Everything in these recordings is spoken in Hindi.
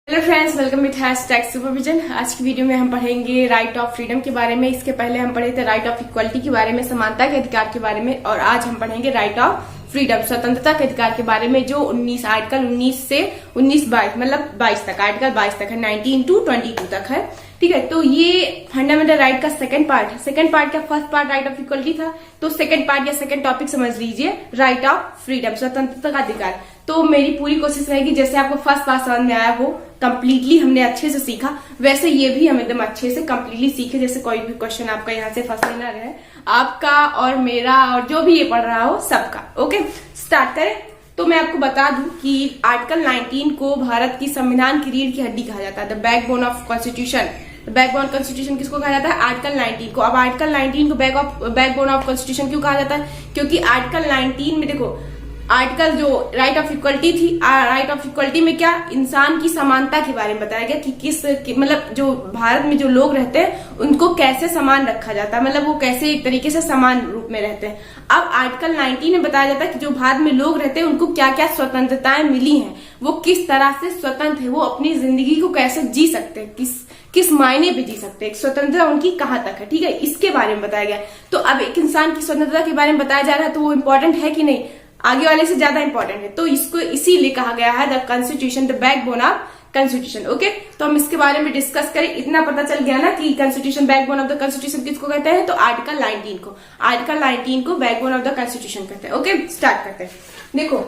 Hello friends, welcome with hashtag supervision. आज की वीडियो में हम पढ़ेंगे राइट ऑफ फ्रीडम के बारे में। इसके पहले हम पढ़े थे राइट ऑफ इक्वलिटी के बारे में, समानता के अधिकार के बारे में, और आज हम पढ़ेंगे राइट ऑफ फ्रीडम, स्वतंत्रता के अधिकार के बारे में, जो आर्टिकल 19 से 19-22 मतलब 22 तक, आर्टिकल 22 तक है, 19 to 22 तक है। ठीक है, तो ये फंडामेंटल राइट का सेकंड पार्ट है। सेकंड पार्ट का first part right of equality था, तो सेकंड पार्ट या सेकंड टॉपिक समझ लीजिए राइट ऑफ फ्रीडम, स्वतंत्रता का अधिकार। तो मेरी पूरी कोशिश रहेगी जैसे आपको फर्स्ट पार्ट समझ में आया, वो कंप्लीटली हमने अच्छे से सीखा, वैसे ये भी हम एकदम अच्छे से कंप्लीटली सीखे, जैसे कोई भी क्वेश्चन आपका यहाँ से फंसने ना रहे, आपका और मेरा और जो भी ये पढ़ रहा हो सबका। ओके, स्टार्ट करें। तो मैं आपको बता दूं कि आर्टिकल 19 को भारत की संविधान की रीढ़ की हड्डी कहा जाता है, the backbone of constitution. Backbone constitution किसको कहा जाता है? आर्टिकल 19 को। अब आर्टिकल 19 को बैकबोन ऑफ कॉन्स्टिट्यूशन क्यों कहा जाता है? क्योंकि आर्टिकल 19 में देखो, आर्टिकल जो राइट ऑफ इक्वलिटी थी, राइट ऑफ इक्वलिटी में क्या इंसान की समानता के बारे में बताया गया कि मतलब जो भारत में जो लोग रहते हैं उनको कैसे समान रखा जाता है, मतलब वो कैसे एक तरीके से समान रूप में रहते हैं। अब आर्टिकल 19 में बताया जाता है कि जो भारत में लोग रहते हैं उनको क्या क्या स्वतंत्रताएं मिली हैं, वो किस तरह से स्वतंत्र है, वो अपनी जिंदगी को कैसे जी सकते हैं, किस मायने पे जी सकते हैं, स्वतंत्रता उनकी कहाँ तक है। ठीक है, इसके बारे में बताया गया। तो अब एक इंसान की स्वतंत्रता के बारे में बताया जा रहा है, तो वो इम्पोर्टेंट है कि नहीं? आगे वाले से ज्यादा इंपॉर्टेंट है। तो इसको इसीलिए कहा गया है the constitution, the backbone of constitution. Okay, तो हम इसके बारे में डिस्कस करें। इतना पता चल गया ना कि constitution, backbone of the constitution किसको कहते हैं? तो आर्टिकल 19 को बैकबोन ऑफ द कॉन्स्टिट्यूशन कहते हैं। ओके, स्टार्ट करते हैं। देखो,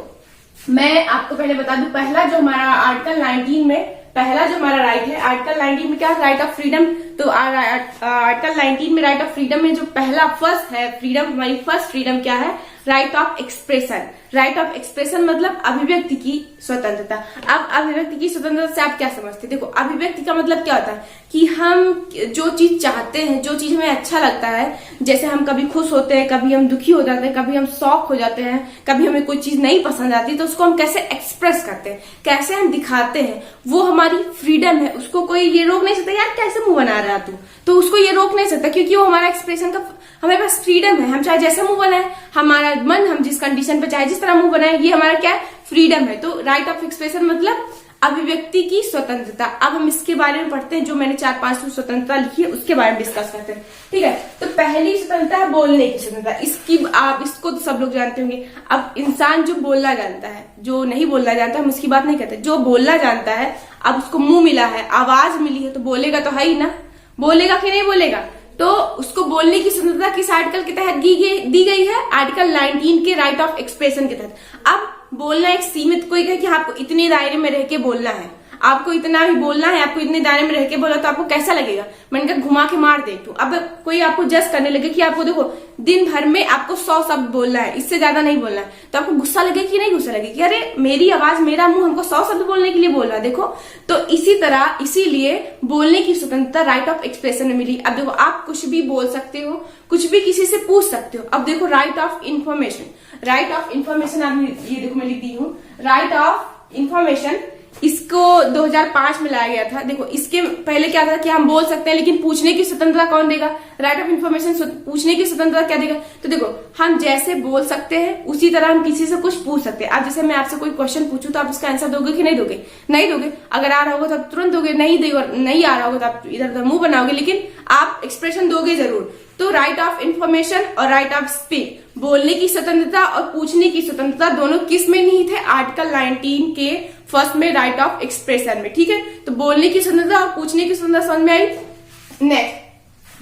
मैं आपको पहले बता दूं, पहला जो हमारा आर्टिकल 19 में पहला जो हमारा राइट है, आर्टिकल 19 में क्या है? Right of freedom. तो आर्टिकल 19 में राइट ऑफ फ्रीडम में जो पहला फर्स्ट है फ्रीडम, हमारी फर्स्ट फ्रीडम क्या है? Right of expression. Right of expression मतलब अभिव्यक्ति की स्वतंत्रता। अब अभिव्यक्ति की स्वतंत्रता से आप क्या समझते हैं? देखो, अभिव्यक्ति का मतलब क्या होता है कि हम जो चीज चाहते हैं, जो चीज हमें अच्छा लगता है, जैसे हम कभी खुश होते हैं, कभी हम दुखी हो जाते हैं, कभी हम शौक हो जाते हैं, कभी हमें कोई चीज नहीं पसंद आती, तो उसको हम कैसे एक्सप्रेस करते हैं, कैसे हम दिखाते हैं, वो हमारी फ्रीडम है। उसको कोई ये रोक नहीं सकता, यार कैसे मुंह बना रहा तू, तो उसको ये रोक नहीं सकता, क्योंकि वो हमारा एक्सप्रेशन का, हमारे पास फ्रीडम है। हम चाहे जैसे मुंह बनाए, हमारा मन, हम जिस कंडीशन पे चाहे जिस तरह मुंह बनाए, ये हमारा क्या है? फ्रीडम है। तो राइट ऑफ एक्सप्रेशन मतलब अभिव्यक्ति की स्वतंत्रता। अब हम इसके बारे में पढ़ते हैं, जो मैंने 4-5 स्वतंत्रता लिखी है उसके बारे में डिस्कस करते हैं। ठीक है, तो पहली स्वतंत्रता है बोलने की स्वतंत्रता। इसको तो सब लोग जानते होंगे। अब इंसान जो बोलना जानता है, जो नहीं बोलना जानता, हम उसकी बात नहीं करते। जो बोलना जानता है, अब उसको मुंह मिला है, आवाज मिली है, तो बोलेगा तो है ही ना, बोलेगा कि नहीं बोलेगा? तो उसको बोलने की स्वतंत्रता किस आर्टिकल के तहत दी गई है? आर्टिकल 19 के राइट ऑफ एक्सप्रेशन के तहत। अब बोलना एक सीमित, कोई कहे कि आपको इतने दायरे में रह के बोलना है, आपको इतना ही बोलना है, आपको इतने दायरे में रह के बोला, तो आपको कैसा लगेगा? मैंने कहा घुमा के मार दे। तो अब कोई आपको जज करने लगे कि आपको देखो दिन भर में आपको 100 शब्द बोलना है, इससे ज्यादा नहीं बोलना है, तो आपको गुस्सा लगे कि नहीं गुस्सा लगे कि अरे मेरी आवाज, मेरा मुंह हमको 100 शब्द बोलने के लिए बोल रहा है। देखो, तो इसी तरह, इसीलिए बोलने की स्वतंत्रता राइट ऑफ एक्सप्रेशन में मिली। अब देखो, आप कुछ भी बोल सकते हो, कुछ भी किसी से पूछ सकते हो। अब देखो, right of information, right of information, आप ये देखो मैं लिखती हूँ, राइट ऑफ इंफॉर्मेशन, इसको 2005 में लाया गया था। देखो, इसके पहले क्या था कि हम बोल सकते हैं, लेकिन पूछने की स्वतंत्रता कौन देगा? राइट ऑफ इंफॉर्मेशन पूछने की स्वतंत्रता क्या देगा? तो देखो, हम जैसे बोल सकते हैं उसी तरह हम किसी से कुछ पूछ सकते हैं। अब जैसे मैं आपसे कोई क्वेश्चन पूछूं तो आप उसका आंसर दोगे कि नहीं दोगे? नहीं दोगे। अगर आ रहा होगा तो आप तुरंत दोगे, नहीं आ रहा होगा तो आप इधर उधर मुंह बनाओगे, लेकिन आप एक्सप्रेशन दोगे जरूर। तो राइट ऑफ इंफॉर्मेशन और राइट ऑफ स्पीच, बोलने की स्वतंत्रता और पूछने की स्वतंत्रता, दोनों किस में नहीं थे? आर्टिकल 19 के फर्स्ट में, राइट ऑफ एक्सप्रेशन में। ठीक है, तो बोलने की स्वतंत्रता और पूछने की स्वतंत्रता समझ में आई।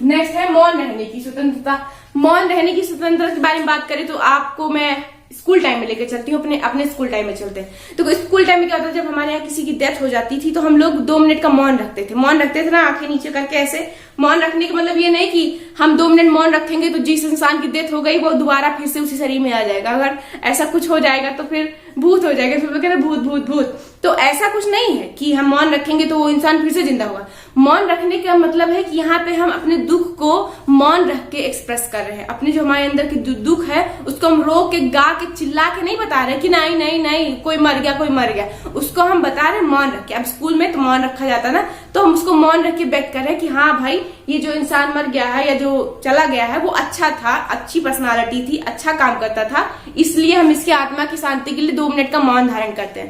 नेक्स्ट है मौन रहने की स्वतंत्रता। मौन रहने की स्वतंत्रता के बारे में बात करें तो आपको मैं स्कूल टाइम में लेकर चलती हूँ, अपने स्कूल टाइम में चलते हैं। तो स्कूल टाइम में क्या होता है, जब हमारे यहाँ किसी की डेथ हो जाती थी तो हम लोग 2 मिनट का मौन रखते थे ना, आंखें नीचे करके ऐसे। मौन रखने का मतलब ये नहीं कि हम 2 मिनट मौन रखेंगे तो जिस इंसान की डेथ हो गई वो दोबारा फिर से उसी शरीर में आ जाएगा। अगर ऐसा कुछ हो जाएगा तो फिर भूत हो जाएगा, फिर कहते हैं भूत भूत भूत। तो ऐसा कुछ नहीं है कि हम मौन रखेंगे तो वो इंसान फिर से जिंदा होगा। मौन रखने का मतलब है कि यहाँ पे हम अपने दुख को मौन रख के एक्सप्रेस कर रहे हैं। अपने जो हमारे अंदर की दुख है उसको हम रो के, गा के, चिल्ला के नहीं बता रहे कि नहीं नहीं नहीं कोई मर गया, उसको हम बता रहे मौन रख के। अब स्कूल में तो मौन रखा जाता ना, तो हम उसको मौन रख के व्यक्त कर रहे हैं कि हाँ भाई ये जो इंसान मर गया है या जो चला गया है वो अच्छा था, अच्छी पर्सनालिटी थी, अच्छा काम करता था, इसलिए हम इसकी आत्मा की शांति के लिए 2 मिनट का मौन धारण करते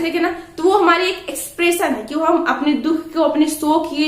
थे ना। तो वो हमारी एक एक्सप्रेशन है कि वो हम अपने दुख को, अपने शोक के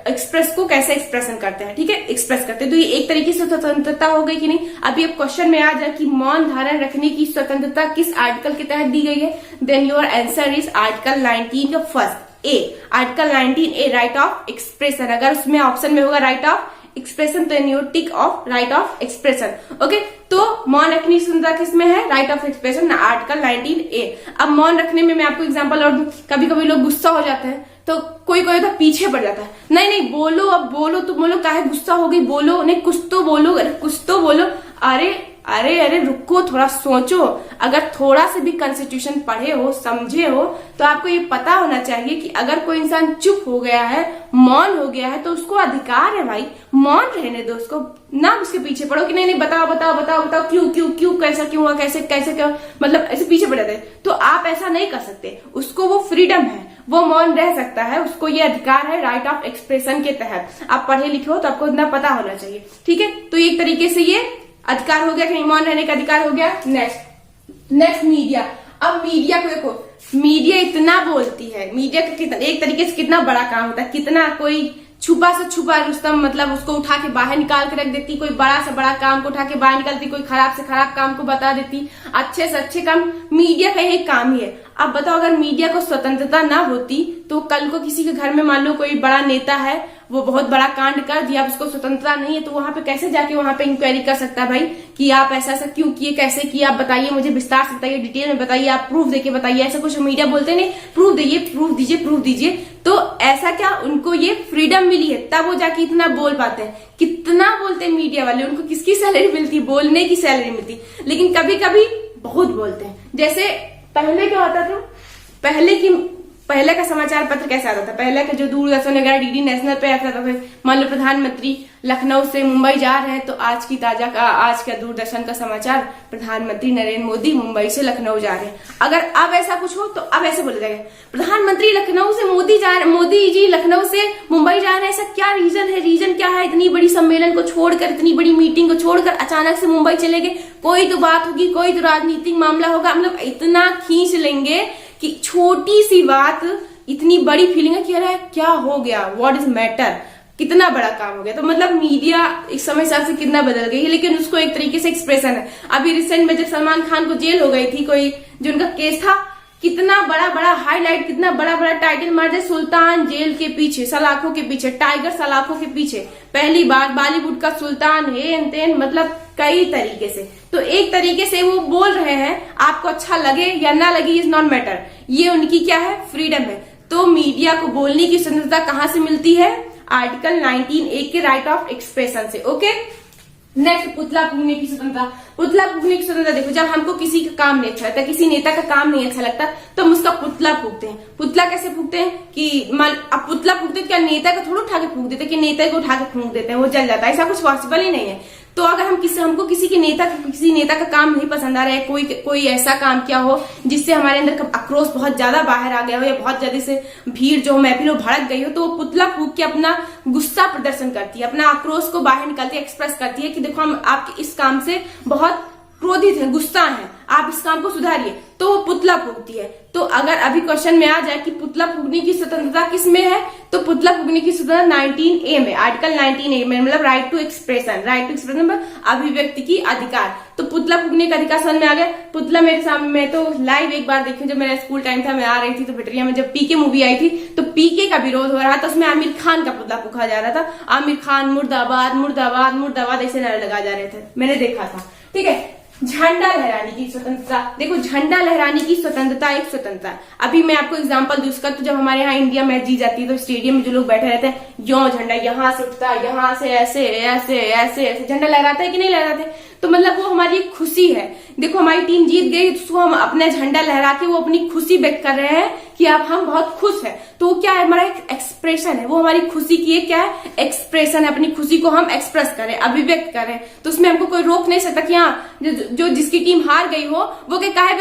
एक्सप्रेस को कैसे एक्सप्रेशन करते हैं, ठीक है, एक्सप्रेस करते हैं। तो ये एक तरीके से स्वतंत्रता हो गई कि नहीं। अभी अब क्वेश्चन में आ जाए कि मौन धारण रखने की स्वतंत्रता किस आर्टिकल के तहत दी गई है, then your answer is article 19 का first A, article 19 A, right of expression. अगर उसमें ऑप्शन में होगा राइट ऑफ एक्सप्रेशन तो you tick off right of expression. Okay, तो मौन रखने की स्वतंत्रता किसमें है, right of expression, article 19 A. अब मौन रखने में मैं आपको एग्जांपल और दूं, कभी कभी लोग गुस्सा हो जाते हैं तो कोई तो पीछे पड़ जाता है, नहीं नहीं बोलो, अब बोलो, तुम बोलो, काहे गुस्सा हो गई, बोलो, नहीं कुछ तो बोलो, अरे कुछ तो बोलो, अरे अरे अरे रुको, थोड़ा सोचो। अगर थोड़ा से भी कॉन्स्टिट्यूशन पढ़े हो, समझे हो, तो आपको ये पता होना चाहिए कि अगर कोई इंसान चुप हो गया है, मौन हो गया है, तो उसको अधिकार है भाई, मौन रहने दो उसको, ना उसके पीछे पड़ो कि नहीं नहीं बताओ बताओ बताओ बताओ, क्यों क्यों क्यों, कैसा क्यों हुआ, कैसे कैसे क्यों, मतलब ऐसे पीछे पड़ जाते। तो आप ऐसा नहीं कर सकते, उसको वो फ्रीडम है, वो मौन रह सकता है, उसको ये अधिकार है राइट ऑफ एक्सप्रेशन के तहत। आप पढ़े लिखे हो तो आपको इतना पता होना चाहिए, ठीक है। तो एक तरीके से ये अधिकार हो गया कि मौन रहने का अधिकार हो गया। Next media. अब मीडिया को देखो, मीडिया इतना बोलती है, मीडिया का कितना एक तरीके से कितना बड़ा काम होता है, कितना कोई छुपा से छुपा रुस्तम, मतलब उसको उठा के बाहर निकाल के रख देती, कोई बड़ा से बड़ा काम को उठा के बाहर निकालती, कोई खराब से खराब काम को बता देती, अच्छे से अच्छे काम, मीडिया का यही काम ही है। अब बताओ अगर मीडिया को स्वतंत्रता ना होती तो कल को किसी के घर में मान लो कोई बड़ा नेता है, वो बहुत बड़ा कांड कर दिया, अब उसको स्वतंत्रता नहीं है, तो वहां पे कैसे जाके वहां पे इंक्वायरी कर सकता है भाई कि आप ऐसा ऐसा क्यों किए, कैसे किया, आप बताइए, मुझे विस्तार से बताइए, डिटेल में बताइए, आप प्रूफ देके बताइए। ऐसा कुछ मीडिया बोलते नहीं, प्रूफ दीजिए, प्रूफ दीजिए, प्रूफ दीजिए। तो ऐसा क्या उनको ये फ्रीडम मिली है तब वो जाके इतना बोल पाते हैं। कितना बोलते हैं मीडिया वाले, उनको किसकी सैलरी मिलती, बोलने की सैलरी मिलती, लेकिन कभी कभी बहुत बोलते हैं। जैसे पहले क्या होता था, पहले का समाचार पत्र कैसा आता था, पहले का जो दूरदर्शन वगैरह डीडी नेशनल पे आता था, मान लो प्रधानमंत्री लखनऊ से मुंबई जा रहे हैं तो आज का दूरदर्शन का समाचार, प्रधानमंत्री नरेंद्र मोदी मुंबई से लखनऊ जा रहे हैं। अगर अब ऐसा कुछ हो तो अब ऐसे बोला जाएगा, प्रधानमंत्री लखनऊ से मोदी जी लखनऊ से मुंबई जा रहे हैं, ऐसा क्या रीजन है, रीजन क्या है, इतनी बड़ी सम्मेलन को छोड़कर, इतनी बड़ी मीटिंग को छोड़कर अचानक से मुंबई चले गए, कोई तो बात होगी, कोई तो राजनीतिक मामला होगा, मतलब इतना खींच लेंगे कि छोटी सी बात इतनी बड़ी फीलिंग है कि अरे क्या हो गया, व्हाट इज मैटर, कितना बड़ा काम हो गया। तो मतलब मीडिया इस समय हिसाब से कितना बदल गई है, लेकिन उसको एक तरीके से एक्सप्रेशन है। अभी रिसेंट में जब सलमान खान को जेल हो गई थी, कोई जो उनका केस था, कितना बड़ा बड़ा हाईलाइट, कितना बड़ा बड़ा टाइटल मार दे, सुल्तान जेल के पीछे, सलाखों के पीछे, टाइगर सलाखों के पीछे, पहली बार बॉलीवुड का सुल्तान, हेन तेन, मतलब कई तरीके से। तो एक तरीके से वो बोल रहे हैं, आपको अच्छा लगे या ना लगे इज नॉट मैटर, ये उनकी क्या है, फ्रीडम है। तो मीडिया को बोलने की स्वतंत्रता कहां से मिलती है, आर्टिकल 19A के राइट ऑफ एक्सप्रेशन से। ओके, नेक्स्ट पुतला फूकने की स्वतंत्रता। पुतला फूकने की स्वतंत्रता देखो, जब हमको किसी का काम नहीं अच्छा लगता, किसी नेता का काम नहीं अच्छा लगता, तो हम उसका पुतला फूकते हैं। पुतला कैसे फूकते हैं कि अब पुतला फूकते क्या नेता को थोड़ा उठा के फूक देते, कि नेता को उठा के फूक देते हैं वो जल जाता है, ऐसा कुछ पॉसिबल ही नहीं है। तो अगर हमको किसी नेता का काम नहीं पसंद आ रहा है, कोई ऐसा काम किया हो जिससे हमारे अंदर का आक्रोश बहुत ज्यादा बाहर आ गया हो, या बहुत ज्यादा से भीड़ जो महफिल भड़क गई हो, तो वो पुतला फूक के अपना गुस्सा प्रदर्शन करती है, अपना आक्रोश को बाहर निकालती है, एक्सप्रेस करती है कि देखो हम आपके इस काम से बहुत क्रोधित है, गुस्सा है, आप इस काम को सुधारिए, तो वो पुतला फूकती है। तो अगर अभी क्वेश्चन में आ जाए कि पुतला फूकने की स्वतंत्रता किसमें है, तो पुतला फूकने की स्वतंत्रता 19A में, आर्टिकल 19A में, मतलब right to expression, right to expression मतलब अभिव्यक्ति की अधिकार। तो पुतला फूकने का अधिकार समझ में आ गया। पुतला मेरे सामने, मैं तो लाइव एक बार देखी, जब मेरा स्कूल टाइम था, मैं आ रही थी तो पिटरिया में जब पीके मूवी आई थी, तो पीके का विरोध हो रहा था, उसमें आमिर खान का पुतला फूका जा रहा था, आमिर खान मुर्दाबाद मुर्दाबाद मुर्दाबाद ऐसे नारे लगा जा रहे थे, मैंने देखा था, ठीक है। झंडा लहराने की स्वतंत्रता देखो, झंडा लहराने की स्वतंत्रता एक स्वतंत्रता। अभी मैं आपको एग्जांपल दूं उसका, तो जब हमारे यहाँ इंडिया मैच जीत जाती है तो स्टेडियम में जो लोग बैठे रहते हैं, यो झंडा यहाँ से उठता है, यहाँ से ऐसे ऐसे ऐसे ऐसे झंडा लहराता है कि नहीं लहराते, तो मतलब वो हमारी खुशी है। देखो हमारी टीम जीत गई, तो हम अपना झंडा लहरा के वो अपनी खुशी व्यक्त कर रहे हैं कि अब हम बहुत खुश हैं। तो क्या है, हमारा एक एक्सप्रेशन है, वो हमारी खुशी की एक क्या है, एक्सप्रेशन है, अपनी खुशी को हम एक्सप्रेस करें, अभिव्यक्त करें। तो उसमें हमको कोई रोक नहीं सकता कि हाँ जो जिसकी टीम हार गई हो वो काय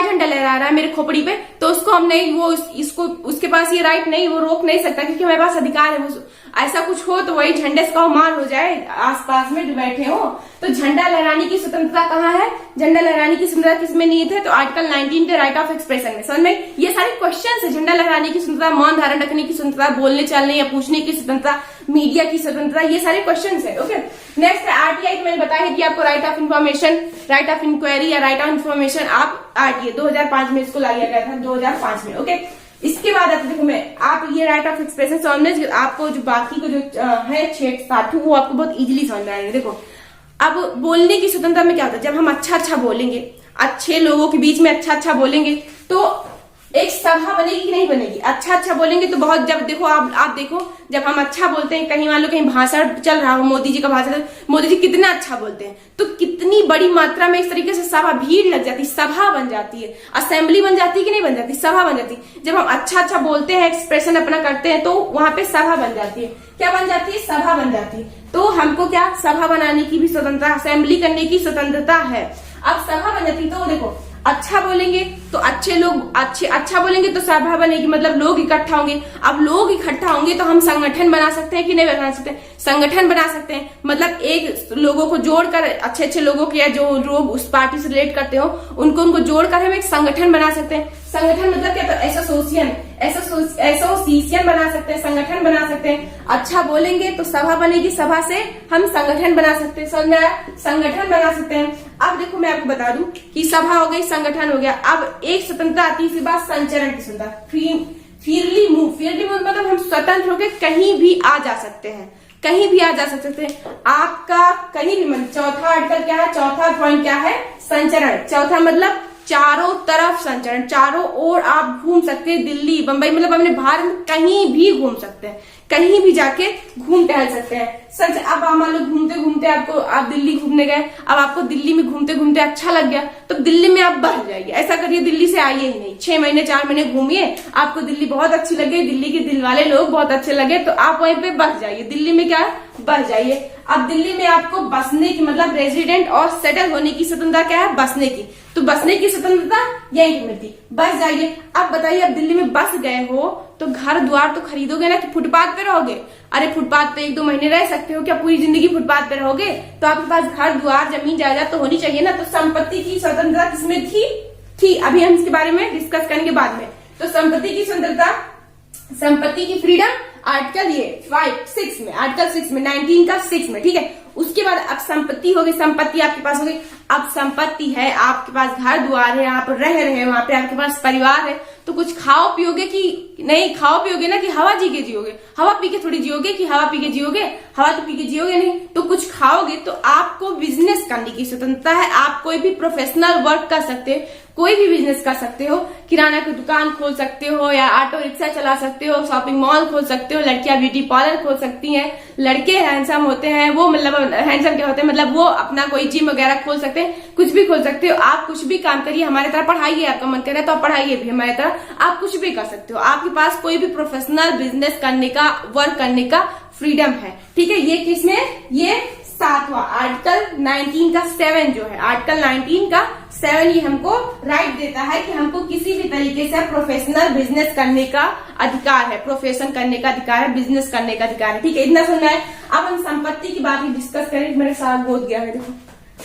झंडा लहरा रहा है मेरे खोपड़ी पे, तो उसको हम नहीं, वो इसको उसके पास ये राइट नहीं, वो रोक नहीं सकता, क्योंकि हमारे पास अधिकार है, वो ऐसा कुछ हो तो वही झंडे से कहो मार हो जाए, आसपास में बैठे हो। तो झंडा लहराने की स्वतंत्रता कहाँ है, झंडा लहराने की स्वतंत्रता किसमें निहित है, तो आर्टिकल 19 के राइट ऑफ एक्सप्रेशन में। समझ में, ये सारे क्वेश्चन है, झंडा लहराने की स्वतंत्रता, मौन धारण रखने की स्वतंत्रता, बोलने चलने या पूछने की स्वतंत्रता, मीडिया की स्वतंत्रता, ये सारे क्वेश्चन है। ओके, नेक्स्ट आरटीआई, मैंने बताया कि आपको right of information, right of inquiry या राइट ऑफ इंफॉर्मेशन, आप आरटीआई 2005 में इसको लाया गया था, 2005 में। ओके, इसके बाद देखो मैं आप ये राइट ऑफ एक्सप्रेशन समझ, आपको जो बाकी को जो है 6-7 वो आपको बहुत इजीली समझ में आएंगे। देखो अब बोलने की स्वतंत्रता में क्या होता है, जब हम अच्छा बोलेंगे, अच्छे लोगों के बीच में अच्छा बोलेंगे तो एक सभा बनेगी कि नहीं बनेगी। अच्छा बोलेंगे तो बहुत, जब देखो आप देखो जब हम अच्छा बोलते हैं, कहीं मान लो कहीं भाषण चल रहा हो, मोदी जी का भाषण, मोदी जी कितना अच्छा बोलते हैं तो कितनी बड़ी मात्रा में इस तरीके से सभा, भीड़ लग जाती, सभा बन जाती है, असेंबली बन जाती है कि नहीं बन जाती, सभा बन जाती। जब हम अच्छा बोलते हैं, एक्सप्रेशन अपना करते हैं तो वहां पे सभा बन जाती है। क्या बन जाती है, सभा बन जाती है। तो हमको क्या, सभा बनाने की भी स्वतंत्रता, असेंबली करने की स्वतंत्रता है। अब सभा बन जाती है तो देखो अच्छा बोलेंगे तो अच्छे लोग, अच्छा बोलेंगे तो सभा बनेगी, मतलब लोग इकट्ठा होंगे। अब लोग इकट्ठा होंगे तो हम संगठन बना सकते हैं कि नहीं बना सकते, संगठन बना सकते हैं। मतलब एक लोगों को जोड़कर, अच्छे लोगों के या जो लोग उस पार्टी से रिलेट करते हो उनको जोड़कर हम एक संगठन बना सकते हैं। संगठन मतलब क्या, तो एसोसिएशन बना सकते हैं, संगठन बना सकते हैं। अच्छा बोलेंगे तो सभा बनेगी, सभा से हम संगठन बना सकते हैं, समझ में आया, संगठन बना सकते हैं। अब देखो मैं आपको बता दूं कि सभा हो गई, संगठन हो गया। अब एक स्वतंत्रता आती है, बाद संचरण की स्वतंत्रता, फ्रीली मूव मतलब हम स्वतंत्र होकर कहीं भी आ जा सकते हैं, कहीं भी आ जा सकते हैं। आपका कहीं भी मन, चौथा आर्टिकल क्या है, चौथा पॉइंट क्या है, संचरण। चौथा मतलब चारों तरफ संचरण, चारों ओर आप घूम सकते हैं, दिल्ली बंबई मतलब अपने भारत में कहीं भी घूम सकते हैं, कहीं भी जाके घूम टहल सकते हैं। सच, अब मान लो घूमते घूमते आप दिल्ली घूमने गए, अब आपको दिल्ली में घूमते घूमते अच्छा लग गया तो दिल्ली में आप बस जाइए। ऐसा करिए, दिल्ली से आइए ही नहीं, 6 महीने 4 महीने घूमिए, आपको दिल्ली बहुत अच्छी लगे, दिल्ली के दिल वाले लोग बहुत अच्छे लगे तो आप वहीं पे बस जाइए, दिल्ली में क्या बस जाइए। अब दिल्ली में आपको बसने की मतलब रेजिडेंट और सेटल होने की स्वतंत्रता क्या है, बसने की, तो बसने की स्वतंत्रता यही मिलती, बस जाइए। अब बताइए, अब दिल्ली में बस गए हो तो घर द्वार तो खरीदोगे ना कि फुटपाथ पे रहोगे। अरे फुटपाथ पे 1-2 महीने रह सकते हो क्या, पूरी जिंदगी फुटपाथ पे रहोगे, तो आपके पास घर द्वार जमीन जायदाद तो होनी चाहिए ना। तो संपत्ति की स्वतंत्रता किसमें थी, अभी हम इसके बारे में डिस्कस करेंगे बाद में। तो संपत्ति की स्वतंत्रता, संपत्ति की फ्रीडम आर्टिकल 6 में, आर्टिकल 6 में, 19 का 6 में, ठीक है। उसके बाद अब संपत्ति हो गई, संपत्ति आपके पास हो गई। अब संपत्ति है, आपके पास घर द्वार है, आप रह रहे हैं, वहां पे आपके पास परिवार है, तो कुछ खाओ पियोगे कि नहीं, खाओ पियोगे ना कि हवा जी के जियोगे, हवा पी के थोड़ी जियोगे कि हवा पी के जियोगे, हवा तो पी के जियोगे नहीं, तो कुछ खाओगे। तो आपको बिजनेस करने की स्वतंत्रता है, आप कोई भी प्रोफेशनल वर्क कर सकते हैं, कोई भी बिजनेस कर सकते हो, किराना की दुकान खोल सकते हो या ऑटो रिक्शा चला सकते हो, शॉपिंग मॉल खोल सकते हो, लड़कियां ब्यूटी पार्लर खोल सकती हैं, लड़के हैंडसम होते हैं वो, मतलब हैंडसम क्या होते हैं, मतलब वो अपना कोई जिम वगैरह खोल सकते हैं, कुछ भी खोल सकते हो। आप कुछ भी काम करिए, हमारे तरह पढ़ाइए, आपका मन कर रहा है तो आप पढ़ाइए भी हमारे तरह, आप कुछ भी कर सकते हो। आपके पास कोई भी प्रोफेशनल बिजनेस करने का, वर्क करने का फ्रीडम है, ठीक है। ये किसमें, ये 7वां आर्टिकल 19 का 7 जो है, आर्टिकल 19 का 7 ये हमको राइट देता है कि हमको किसी भी तरीके से प्रोफेशनल बिजनेस करने का अधिकार है, प्रोफेशन करने का अधिकार है, बिजनेस करने का अधिकार है, ठीक है। इतना सुनना है। अब हम संपत्ति की बात डिस्कस करें, मेरे सारा गोद गया है, देखो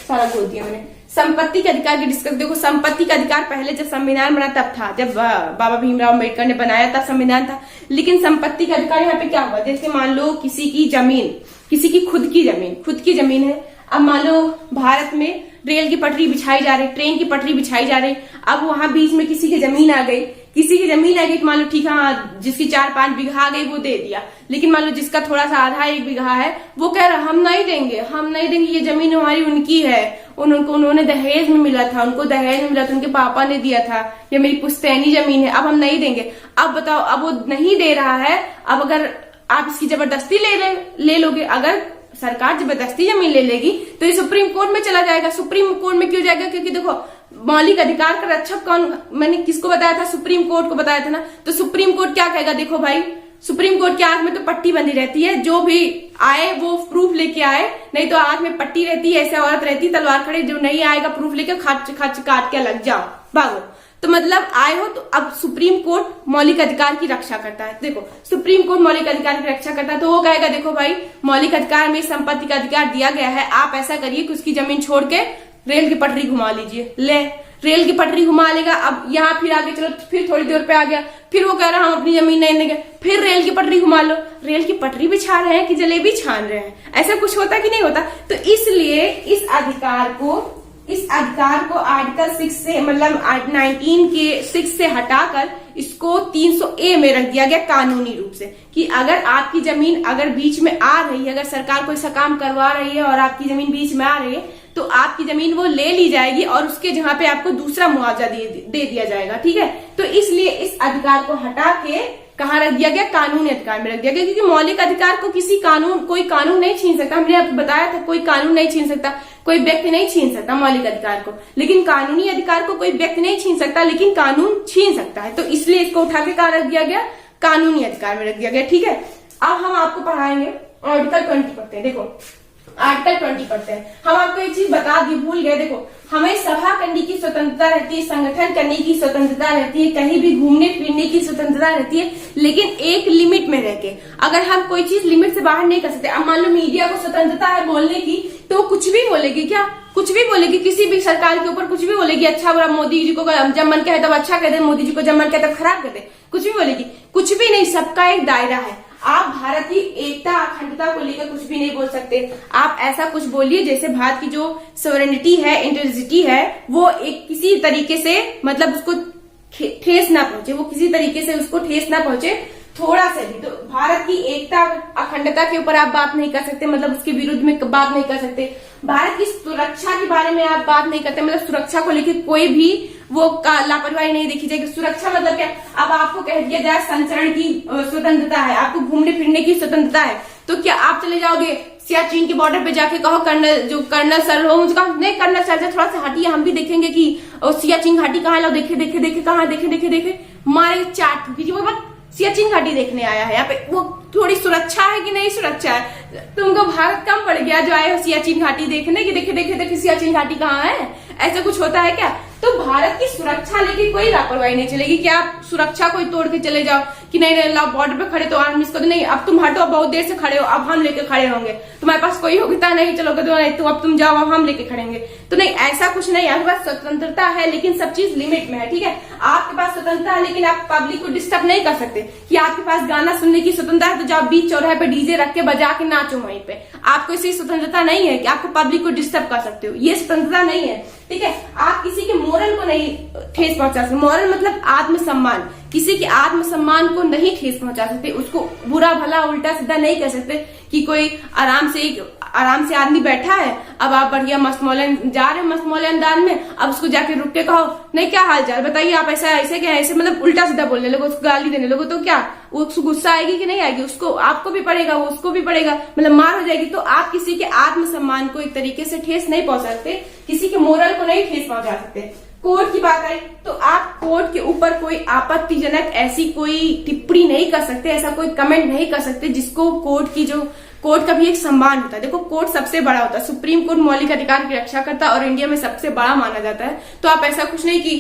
सारा गोद दिया मैंने। संपत्ति के अधिकार की डिस्कस, देखो संपत्ति का अधिकार पहले जब संविधान बना तब था, जब बाबा भीमराव अम्बेडकर ने बनाया तब संविधान था, लेकिन संपत्ति का अधिकार यहाँ पे क्या हुआ, जैसे मान लो किसी की जमीन, किसी की खुद की जमीन है। अब मान लो भारत में रेल की पटरी बिछाई जा रही, ट्रेन की पटरी बिछाई जा रही, अब वहां बीच में किसी की जमीन आ गई, तो मान लो ठीक है, हाँ जिसकी 4-5 बीघा आ गई वो दे दिया, लेकिन मान लो जिसका थोड़ा सा आधा 1 बीघा है वो कह रहा हम नहीं देंगे, ये जमीन हमारी उनकी है, उन्होंने दहेज में मिला था, उनके पापा ने दिया था, ये मेरी पुश्तैनी जमीन है, अब हम नहीं देंगे। अब बताओ, अब वो नहीं दे रहा है, अब अगर आप इसकी जबरदस्ती ले लोगे, अगर सरकार जबरदस्ती जमीन ले लेगी तो ये सुप्रीम कोर्ट में चला जाएगा। सुप्रीम कोर्ट में क्यों जाएगा, क्योंकि देखो मौलिक अधिकार का रक्षक कौन, मैंने किसको बताया था, सुप्रीम कोर्ट को बताया था ना। तो सुप्रीम कोर्ट क्या कहेगा, देखो भाई सुप्रीम कोर्ट की आंख में तो पट्टी बंधी रहती है, जो भी आए वो प्रूफ लेके आए, नहीं तो आंख में पट्टी रहती है, ऐसे औरत रहती तलवार खड़े, जो नहीं आएगा प्रूफ लेके खच काट के लग जाओ, भागो। तो मतलब आए हो तो अब सुप्रीम कोर्ट मौलिक अधिकार की रक्षा करता है। देखो सुप्रीम कोर्ट मौलिक अधिकार की रक्षा करता है तो वो कहेगा देखो भाई मौलिक अधिकार में संपत्ति का अधिकार दिया गया है, आप ऐसा करिए कि उसकी जमीन छोड़ के रेल की पटरी घुमा लीजिए। ले रेल की पटरी घुमा लेगा, अब यहाँ फिर आगे चलो, फिर थोड़ी देर पे आ गया, फिर वो कह रहा हम अपनी जमीन नहीं लेंगे, फिर रेल की पटरी घुमा लो। रेल की पटरी भी छा रहे हैं कि जलेबी छान रहे हैं? ऐसा कुछ होता कि नहीं होता? तो इसलिए इस अधिकार को आर्टिकल 6 से मतलब 19 के 6 से हटाकर इसको 300A में रख दिया गया कानूनी रूप से कि अगर आपकी जमीन अगर बीच में आ रही है, अगर सरकार कोई सा काम करवा रही है और आपकी जमीन बीच में आ रही है तो आपकी जमीन वो ले ली जाएगी और उसके जहां पे आपको दूसरा मुआवजा दे दिया जाएगा। ठीक है, तो इसलिए इस अधिकार को हटा के कहाँ रख दिया गया? कानूनी अधिकार में रख दिया गया, क्योंकि मौलिक अधिकार को कोई कानून नहीं छीन सकता। हमने आपको बताया था कोई कानून नहीं छीन सकता, कोई व्यक्ति नहीं छीन सकता मौलिक अधिकार को, लेकिन कानूनी अधिकार को कोई व्यक्ति नहीं छीन सकता, लेकिन कानून छीन सकता है। तो इसलिए इसको उठा के कहाँ रख दिया गया? कानूनी अधिकार में रख दिया गया। ठीक है, अब हम आपको पढ़ाएंगे आर्टिकल 20 पढ़ते हैं। देखो आर्टिकल 20 पढ़ते हैं। हम आपको एक चीज बता दी, भूल गए। देखो हमें सभा करने की स्वतंत्रता रहती है, संगठन करने की स्वतंत्रता रहती है, कहीं भी घूमने फिरने की स्वतंत्रता रहती है, लेकिन एक लिमिट में रह के। अगर हम कोई चीज लिमिट से बाहर नहीं कर सकते, अब मान लो मीडिया को स्वतंत्रता है बोलने की, तो कुछ भी बोलेगी क्या? कुछ भी बोलेगी, किसी भी सरकार के ऊपर कुछ भी बोलेगी। अच्छा बुरा मोदी जी को जब मन कहे तब अच्छा कह दे, मोदी जी को जब मन कहे तब खराब कर दे, कुछ भी बोलेगी। कुछ भी नहीं, सबका एक दायरा है। आप भारत की एकता अखंडता को लेकर कुछ भी नहीं बोल सकते। आप ऐसा कुछ बोलिए जैसे भारत की जो सॉवरेनिटी है, इंटेग्रिटी है, वो एक किसी तरीके से मतलब उसको ठेस ना पहुंचे, वो किसी तरीके से उसको ठेस ना पहुंचे थोड़ा सा भी। तो भारत की एकता अखंडता के ऊपर आप बात नहीं कर सकते, मतलब उसके विरुद्ध में बात नहीं कर सकते। भारत की सुरक्षा के बारे में आप बात नहीं करते, मतलब सुरक्षा को लेकर कोई भी वो लापरवाही नहीं देखी जाएगी। सुरक्षा मतलब क्या? अब आपको कह दिया जाए संचरण की स्वतंत्रता है, आपको घूमने फिरने की स्वतंत्रता है, तो क्या आप चले जाओगे सियाचिन के बॉर्डर पे जाके कहो कर्नल सर हो, मुझे कहा नहीं कर्नल सर थोड़ा सा हटिए, हम भी देखेंगे कि सियाचिन घाटी कहाँ है, देखे कहाँ देखे मारे चाट सियाचिन घाटी देखने आया है यहाँ पे, वो थोड़ी सुरक्षा है कि नहीं सुरक्षा है? तुमको भारत कम पड़ गया जो आए हो सियाचिन घाटी देखने की, देखे सियाचिन घाटी कहाँ है? ऐसा कुछ होता है क्या? तो भारत की सुरक्षा लेके कोई लापरवाही नहीं चलेगी कि आप सुरक्षा को तोड़ के चले जाओ कि नहीं बॉर्डर पे खड़े तो आर्मी को नहीं, अब तुम हटो, बहुत देर से खड़े हो, अब हम लेके खड़े होंगे, तुम्हारे पास कोई योग्यता नहीं, चलोगे तो नहीं, तो अब तुम जाओ, अब हम लेके खड़ेंगे। तो नहीं, ऐसा कुछ नहीं। आपके पास स्वतंत्रता है लेकिन सब चीज लिमिट में है। ठीक है, आपके पास स्वतंत्रता है लेकिन आप पब्लिक को डिस्टर्ब नहीं कर सकते कि आपके पास गाना सुनने की स्वतंत्रता है तो जाओ बीच चौराहे पे डीजे रख के बजा के नाचो वहीं पे। आपको इसी स्वतंत्रता नहीं है कि आपको पब्लिक को डिस्टर्ब कर सकते हो, ये स्वतंत्रता नहीं है। ठीक है, आप किसी के मोरल को नहीं ठेस पहुंचा सकते। मोरल मतलब आत्मसम्मान, किसी के आत्मसम्मान को नहीं ठेस पहुंचा सकते, उसको बुरा भला उल्टा सीधा नहीं कह सकते कि कोई आराम से आदमी बैठा है, अब आप बढ़िया मस्तमौलन जा रहे हैं मस्तमौले अंदाज में, अब उसको जाके रुक के कहो नहीं क्या हाल चाल बताइए, आप ऐसे क्या ऐसे, मतलब उल्टा सीधा बोलने लगो, उसको गाली देने लगो, तो क्या उसको गुस्सा आएगी कि नहीं आएगी? उसको आपको भी पड़ेगा, वो उसको भी पड़ेगा, मतलब मार हो जाएगी। तो आप किसी के आत्मसम्मान को एक तरीके से ठेस नहीं पहुंचा सकते, किसी के मोरल को नहीं ठेस पहुंचा सकते। कोर्ट की बात आई तो आप कोर्ट के ऊपर कोई आपत्तिजनक ऐसी कोई टिप्पणी नहीं कर सकते, ऐसा कोई कमेंट नहीं कर सकते जिसको कोर्ट का भी एक सम्मान होता है। देखो कोर्ट सबसे बड़ा होता है, सुप्रीम कोर्ट मौलिक अधिकार की रक्षा करता है और इंडिया में सबसे बड़ा माना जाता है। तो आप ऐसा कुछ नहीं कि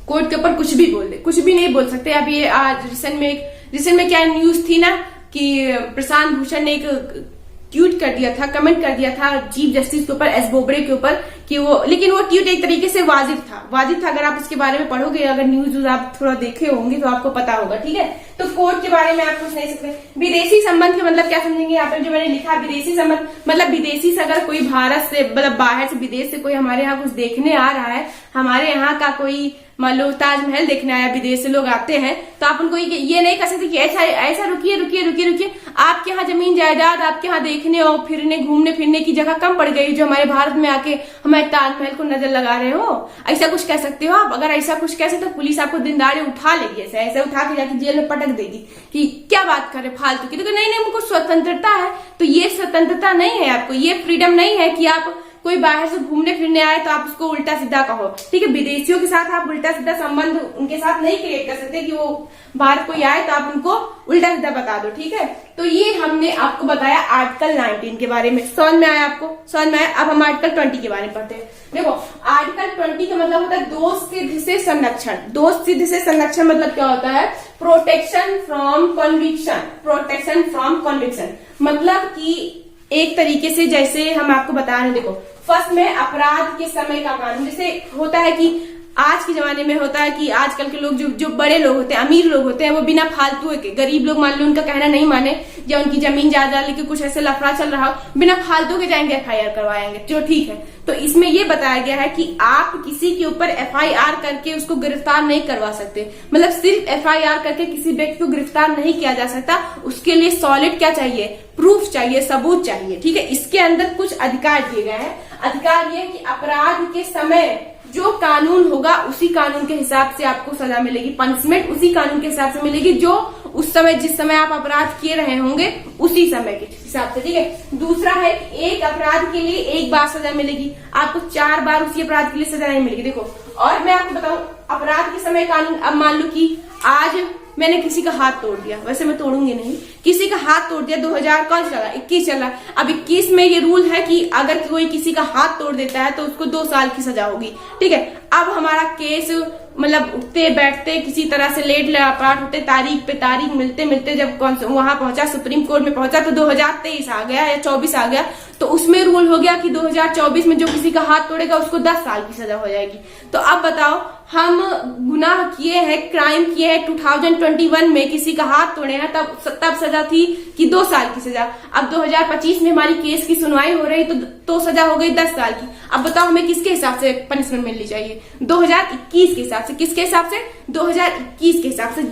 कोर्ट के ऊपर कुछ भी बोल दे, कुछ भी नहीं बोल सकते। अब ये आज रिसेंट में क्या न्यूज थी ना कि प्रशांत भूषण ने एक ट्वीट कर दिया था, कमेंट कर दिया था चीफ जस्टिस के ऊपर, एस बोबड़े के ऊपर कि वो, लेकिन वो ट्वीट एक तरीके से वाजिब था। अगर आप इसके बारे में पढ़ोगे, अगर न्यूज आप थोड़ा देखे होंगे तो आपको पता होगा। ठीक है, तो कोर्ट के बारे में आप कुछ नहीं सकते। विदेशी संबंध के मतलब क्या समझेंगे यहाँ पर जो मैंने लिखा, विदेशी संबंध मतलब विदेशी से अगर कोई भारत से मतलब बाहर से विदेश से कोई हमारे यहाँ कुछ देखने आ रहा है, हमारे यहाँ का कोई मान लो ताजमहल देखने आया, विदेश से लोग आते हैं, तो आप उनको ये नहीं कह सकते कि ऐसा रुकिए, आपके यहाँ जमीन जायदाद, आपके यहाँ देखने और फिरने घूमने फिरने की जगह कम पड़ गई जो हमारे भारत में आके हमारे ताजमहल को नजर लगा रहे हो, ऐसा कुछ कह सकते हो आप? अगर ऐसा कुछ कह सकते तो पुलिस आपको दिन दहाड़े उठा लेगी, ऐसे उठा के जाके जेल में पटक देगी कि क्या बात करे फालतू की। तो नहीं हमको स्वतंत्रता है, तो ये स्वतंत्रता नहीं है, आपको ये फ्रीडम नहीं है कि आप कोई बाहर से घूमने फिरने आए तो आप उसको उल्टा सीधा कहो, ठीक है। विदेशियों के साथ आप उल्टा सीधा संबंध उनके साथ नहीं क्रिएट कर सकते कि वो बाहर कोई आए तो आप उनको उल्टा सीधा बता दो, ठीक है। तो ये हमने आपको बताया आर्टिकल 19 के बारे में। समझ में आया आपको? समझ में आया। अब हम आर्टिकल 20 के बारे में पढ़ते हैं। देखो, आर्टिकल 20 का मतलब होता है दोष सिद्ध से संरक्षण। दोष सिद्ध से संरक्षण मतलब क्या होता है? Protection from conviction. Protection from conviction मतलब कि एक तरीके से, जैसे हम आपको बता रहे हैं, देखो फर्स्ट में अपराध के समय का कानून। जैसे होता है कि आज के जमाने में होता है कि आजकल के लोग जो बड़े लोग होते हैं, अमीर लोग होते हैं, वो बिना फालतू के, गरीब लोग मान लो उनका कहना नहीं माने या उनकी जमीन जायदाद लेके कुछ ऐसे लफड़ा चल रहा हो, बिना फालतू के जाएंगे FIR करवाएंगे, जो ठीक है। तो इसमें ये बताया गया है कि आप किसी के ऊपर FIR करके उसको गिरफ्तार नहीं करवा सकते। मतलब सिर्फ FIR करके किसी व्यक्ति को गिरफ्तार नहीं किया जा सकता। उसके लिए सॉलिड क्या चाहिए? प्रूफ चाहिए, सबूत चाहिए, ठीक है। इसके अंदर कुछ अधिकार दिए गए हैं। अधिकार ये कि अपराध के समय जो कानून होगा उसी कानून के हिसाब से आपको सजा मिलेगी। पनिशमेंट उसी कानून के हिसाब से मिलेगी जो उस समय, जिस समय आप अपराध किए रहे होंगे उसी समय के हिसाब से, ठीक है। दूसरा है कि एक अपराध के लिए एक बार सजा मिलेगी, आपको 4 बार उसी अपराध के लिए सजा नहीं मिलेगी। देखो, और मैं आपको बताऊं अपराध के समय कानून। अब मान लो कि आज मैंने किसी का हाथ तोड़ दिया, वैसे मैं तोड़ूंगी नहीं, किसी का हाथ तोड़ दिया, 2000 कौन चला? 21 चला। अब 21 में ये रूल है कि अगर कोई किसी का हाथ तोड़ देता है तो उसको 2 साल की सजा होगी, ठीक है। अब हमारा केस मतलब उठते बैठते किसी तरह से लेट अपराध होते, तारीख पे तारीख मिलते मिलते जब वहां पहुंचा, सुप्रीम कोर्ट में पहुंचा तो 2023 आ गया या 24 आ गया, तो उसमें रूल हो गया कि 2024 में जो किसी का हाथ तोड़ेगा उसको 10 साल की सजा हो जाएगी। तो अब बताओ, हम गुनाह किए हैं, क्राइम किए हैं 2021 में, किसी का हाथ तोड़े हैं, तब सजा थी कि 2 साल की सजा। अब 2025 में हमारी केस की सुनवाई हो रही तो सजा हो गई 10 साल की। अब बताओ हमें किसके हिसाब से पनिशमेंट मिलनी चाहिए? 2021 के हिसाब से। किसके हिसाब से? 2021 के हिसाब से।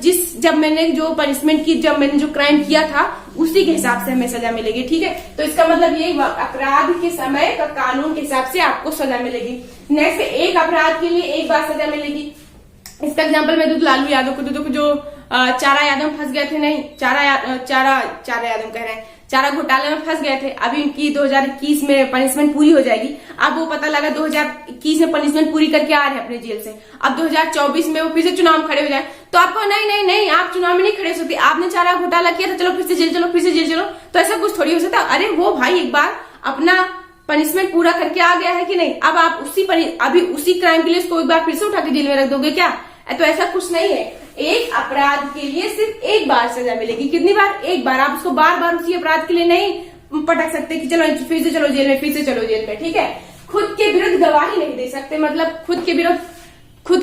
जब मैंने जो पनिशमेंट की, जब मैंने जो क्राइम किया था उसी के हिसाब से हमें सजा मिलेगी, ठीक है। तो इसका मतलब ये अपराध के समय का कानून के हिसाब से आपको सजा मिलेगी। नेक्स्ट, एक अपराध के लिए एक बार सजा मिलेगी। इसका एग्जाम्पल मैं दूं लालू यादव को, तो जो चारा यादव फंस गए थे, नहीं चारा यादव कह रहे हैं, चारा घोटाले में फंस गए थे। अभी उनकी 2021 में पनिशमेंट पूरी हो जाएगी। अब वो पता लगा 2021 में पनिशमेंट पूरी करके आ रहे हैं अपने जेल से, अब 2024 में वो फिर से चुनाव में खड़े हो जाए तो आपको नहीं आप चुनाव में नहीं खड़े हो सकते, आपने चारा घोटाला किया था, चलो फिर से जेल चलो, फिर से जेल चलो, तो ऐसा कुछ थोड़ी हो सकता। अरे वो भाई एक बार अपना पनिशमेंट पूरा करके आ गया है कि नहीं, अब आप अभी उसी क्राइम के लिए उसको एक बार फिर से उठा के जेल में रख दोगे क्या? तो ऐसा कुछ नहीं है। एक अपराध के लिए सिर्फ एक बार सजा मिलेगी। कितनी बार? एक बार। आप उसको बार बार उसी अपराध के लिए नहीं पटक सकते कि चलो फिर से चलो जेल में, फिर से चलो जेल में, ठीक है। खुद के विरुद्ध गवाही नहीं दे सकते। मतलब खुद के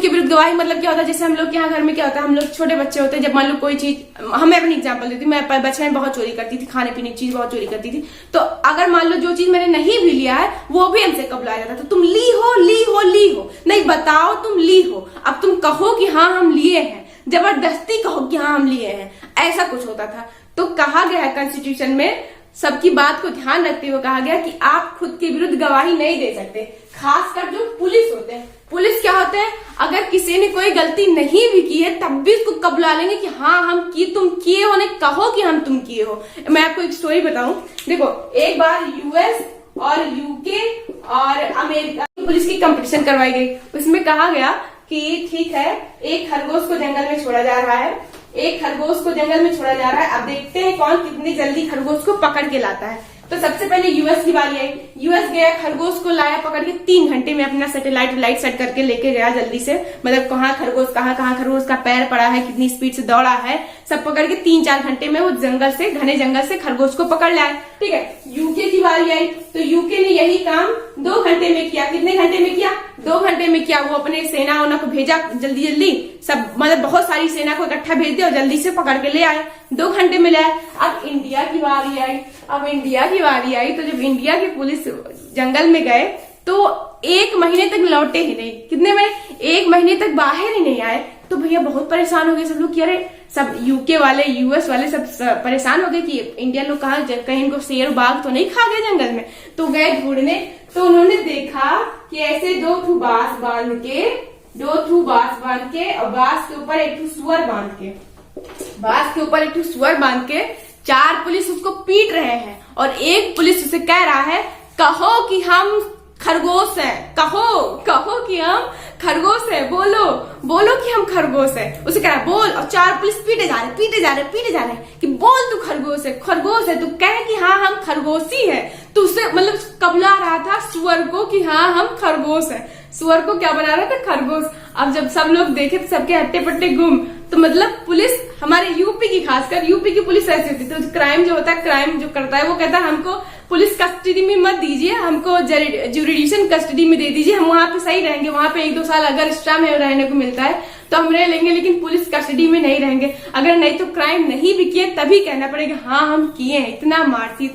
विरुद्ध गवाही मतलब क्या होता है? जैसे हम लोग के यहाँ घर में क्या होता है, हम लोग छोटे बच्चे होते हैं, जब मान लो कोई चीज, हमें अपनी एग्जांपल देती हूँ, मैं बचपन में बहुत चोरी करती थी, खाने पीने की चीज बहुत चोरी करती थी। तो अगर मान लो जो चीज मैंने नहीं भी लिया है वो भी हमसे कबूला जाता था, तो तुम ली हो नहीं बताओ तुम ली हो, अब तुम कहो कि हाँ हम लिए हैं, जबरदस्ती कहो कि हाँ हम लिए हैं, ऐसा कुछ होता था। तो कहा गया है कॉन्स्टिट्यूशन में, सबकी बात को ध्यान रखते हुए कहा गया कि आप खुद के विरुद्ध गवाही नहीं दे सकते। खासकर जो पुलिस होते हैं, पुलिस क्या होते हैं, अगर किसी ने कोई गलती नहीं भी की है तब भी उसको कबुला लेंगे कि हाँ हम किए, तुम किए हो, नहीं कहो कि हम तुम किए हो। मैं आपको एक स्टोरी बताऊं। देखो, एक बार US और UK और अमेरिका की पुलिस की कंपटीशन करवाई गई। उसमें कहा गया कि ठीक है, एक खरगोश को जंगल में छोड़ा जा रहा है, अब देखते हैं कौन कितनी जल्दी खरगोश को पकड़ के लाता है। तो सबसे पहले US की बारी आई। US गया, खरगोश को लाया पकड़ के, 3 घंटे में अपना सैटेलाइट लाइट सेट करके लेके गया जल्दी से, मतलब कहाँ खरगोश का पैर पड़ा है, कितनी स्पीड से दौड़ा है, सब पकड़ के 3-4 घंटे में वो घने जंगल से खरगोश को पकड़ लाए, ठीक है। UK की बारी आई तो UK ने यही काम 2 घंटे में किया। कितने घंटे में किया? 2 घंटे में किया। वो अपने सेना उना को भेजा जल्दी सब, मतलब बहुत सारी सेना को इकट्ठा भेज दिया और जल्दी से पकड़ के ले आए, 2 घंटे में ले आए। अब इंडिया की बारी आई तो जब इंडिया की पुलिस जंगल में गए तो 1 महीने तक लौटे ही नहीं। कितने महीने? 1 महीने तक बाहर ही नहीं आए। तो भैया बहुत परेशान हो गए सब लोग कि अरे, सब UK वाले US वाले सब परेशान हो गए कि इंडिया लोग कहीं इनको शेर बाघ तो नहीं खा गए जंगल में। तो गए ढूंढने, तो उन्होंने देखा कि ऐसे 2 ठू बांस बांध के और बांस के ऊपर एक सुअर बांध के 4 पुलिस उसको पीट रहे हैं और एक पुलिस उसे कह रहा है कहो कि हम खरगोश है, कहो कि हम खरगोश है, बोलो कि हम खरगोश है। उसे कह रहा है बोल, और 4 पुलिस पीटे जा रहे कि बोल तू खरगोश है, तू कहे कि हाँ हम खरगोशी है। तो उसे मतलब कबला रहा था सुअर को कि हाँ हम खरगोश है, सुअर को क्या बना रहा था, खरगोश। अब जब सब लोग देखे तो सबके हट्टे पट्टे गुम। तो मतलब पुलिस हमारे यूपी की, खासकर यूपी की पुलिस ऐसी होती है। तो क्राइम जो होता है, क्राइम जो करता है वो कहता है हमको पुलिस कस्टडी में मत दीजिए, हमको जुरिडिक्शन कस्टडी में दे दीजिए, हम वहां पे सही रहेंगे, वहां पे 1-2 साल अगर एक्स्ट्रा में रहने को मिलता है तो हम रह लेंगे, लेकिन पुलिस कस्टडी में नहीं रहेंगे। अगर नहीं तो क्राइम नहीं भी किए तभी कहना पड़ेगा हाँ हम किए हैं, इतना मारती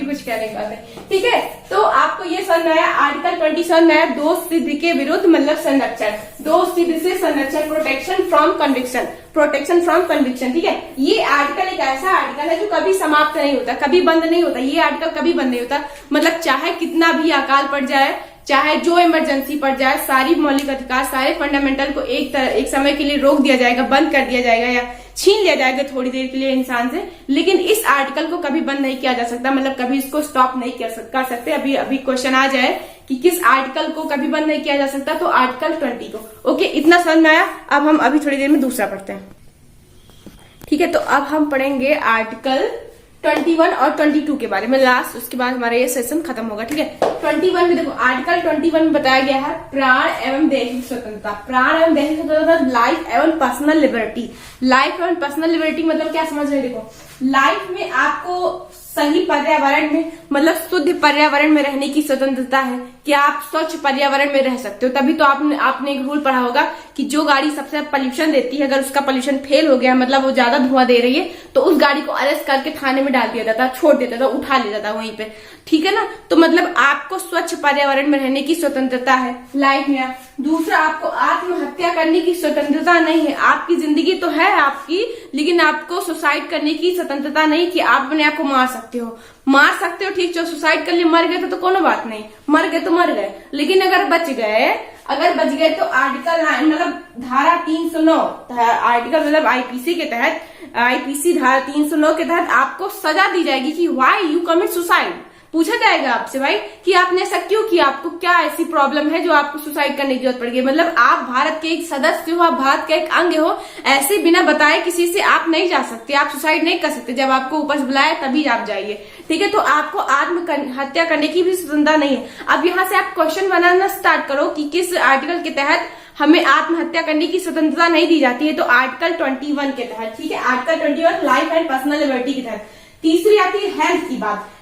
कुछ कहने का है। ठीक है, तो आपको ये समझ आया, आर्टिकल 20 समझ आया, दोष सिद्ध के विरुद्ध मतलब संरक्षण, दोष सिद्ध से संरक्षण, प्रोटेक्शन फ्रॉम कन्विक्शन। ठीक है, ये आर्टिकल एक ऐसा आर्टिकल है जो कभी समाप्त नहीं होता, कभी बंद नहीं होता, ये आर्टिकल कभी बंद नहीं होता। मतलब चाहे कितना भी अकाल पड़ जाए, चाहे जो इमरजेंसी पड़ जाए, सारी मौलिक अधिकार, सारे फंडामेंटल को एक समय के लिए रोक दिया जाएगा, बंद कर दिया जाएगा या छीन लिया जाएगा थोड़ी देर के लिए इंसान से, लेकिन इस आर्टिकल को कभी बंद नहीं किया जा सकता, मतलब कभी इसको स्टॉप नहीं कर सकते। अभी क्वेश्चन आ जाए कि किस आर्टिकल को कभी बंद नहीं किया जा सकता, तो आर्टिकल 20 को। ओके, इतना समझ में आया। अब हम अभी थोड़ी देर में दूसरा पढ़ते हैं। ठीक है, तो अब हम पढ़ेंगे आर्टिकल 21 और 22 के बारे में लास्ट, उसके बाद हमारा ये सेशन खत्म होगा। ठीक है, 21 में देखो, आर्टिकल 21 में बताया गया है प्राण एवं दैहिक स्वतंत्रता, लाइफ एवं पर्सनल लिबर्टी। लाइफ एवं पर्सनल लिबर्टी मतलब क्या समझ रहे हैं? देखो, लाइफ में आपको सही पर्यावरण में, मतलब शुद्ध पर्यावरण में रहने की स्वतंत्रता है कि आप स्वच्छ पर्यावरण में रह सकते हो। तभी तो आपने एक रूल पढ़ा होगा कि जो गाड़ी सबसे पॉल्यूशन देती है, अगर उसका पॉल्यूशन फेल हो गया, मतलब वो ज्यादा धुआं दे रही है, तो उस गाड़ी को अरेस्ट करके थाने में डाल दिया जाता, छोड़ देता था, उठा लिया जाता वहीं पे। ठीक है ना, तो मतलब आपको स्वच्छ पर्यावरण में रहने की स्वतंत्रता है लाइफ में। दूसरा, आपको आत्महत्या करने की स्वतंत्रता नहीं है। आपकी जिंदगी तो है आपकी, लेकिन आपको सुसाइड करने की स्वतंत्रता नहीं कि आप अपने आप को मार सकते हो। ठीक, जो सुसाइड कर लिए मर गए तो कोनो बात नहीं, मर गए, लेकिन अगर बच गए तो आर्टिकल मतलब धारा 309, आर्टिकल मतलब आईपीसी के तहत, आईपीसी धारा 309 के तहत आपको सजा दी जाएगी कि व्हाई यू कमिट सुसाइड। पूछा जाएगा आपसे भाई कि आपने ऐसा क्यों किया, आपको क्या ऐसी प्रॉब्लम है जो आपको सुसाइड करने की जरूरत पड़ गई। मतलब आप भारत के एक सदस्य हो, आप भारत का एक अंग हो, ऐसे बिना बताए किसी से आप नहीं जा सकते, आप सुसाइड नहीं कर सकते। जब आपको ऊपर से बुलाया तभी आप जाइए। ठीक है, तो आपको आत्महत्या करने की भी स्वतंत्रता नहीं है। अब यहाँ से आप क्वेश्चन बनाना स्टार्ट करो कि किस आर्टिकल के तहत हमें आत्महत्या करने की स्वतंत्रता नहीं दी जाती है, तो आर्टिकल 21 के तहत। ठीक है, article 21 life and personal liberty के तहत। तीसरी आती है हेल्थ की बात।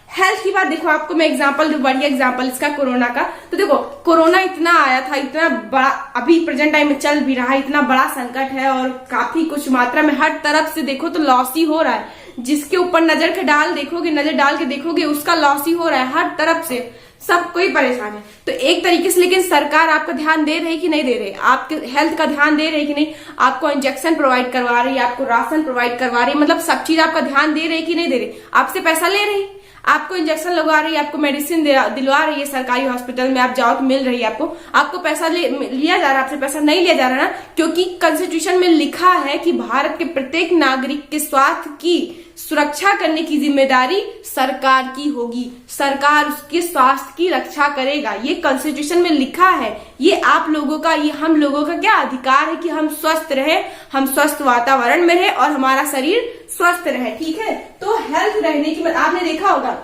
देखो, आपको मैं एग्जांपल दूं, बढ़िया एग्जांपल इसका, कोरोना का। तो देखो, कोरोना इतना आया था, इतना बड़ा, अभी प्रेजेंट टाइम में चल भी रहा है, इतना बड़ा संकट है और काफी कुछ मात्रा में हर तरफ से देखो तो लॉस ही हो रहा है। जिसके ऊपर नजर डाल के देखोगे उसका लॉस ही हो रहा है, हर तरफ से सब कोई परेशान है। तो एक तरीके से, लेकिन सरकार आपका ध्यान दे रही कि नहीं दे रही, आपके हेल्थ का ध्यान दे रही कि नहीं, आपको इंजेक्शन प्रोवाइड करवा रही है, आपको राशन प्रोवाइड करवा रही है, मतलब सब चीज आपका ध्यान दे रही कि नहीं दे रही, आपसे पैसा ले रही, आपको इंजेक्शन लगवा रही है, आपको मेडिसिन दिलवा रही है, सरकारी हॉस्पिटल में आप जाओ तो मिल रही है, आपको पैसा लिया जा रहा है, आपसे पैसा नहीं लिया जा रहा ना, क्योंकि कॉन्स्टिट्यूशन में लिखा है कि भारत के प्रत्येक नागरिक के स्वास्थ्य की सुरक्षा करने की जिम्मेदारी सरकार की होगी, सरकार उसके स्वास्थ्य की रक्षा करेगा। ये कॉन्स्टिट्यूशन में लिखा है, ये आप लोगों का, ये हम लोगों का क्या अधिकार है कि हम स्वस्थ रहे, हम स्वस्थ वातावरण में रहे और हमारा शरीर स्वस्थ रहे। ठीक है, तो हेल्थ रहने की, आपने देखा होगा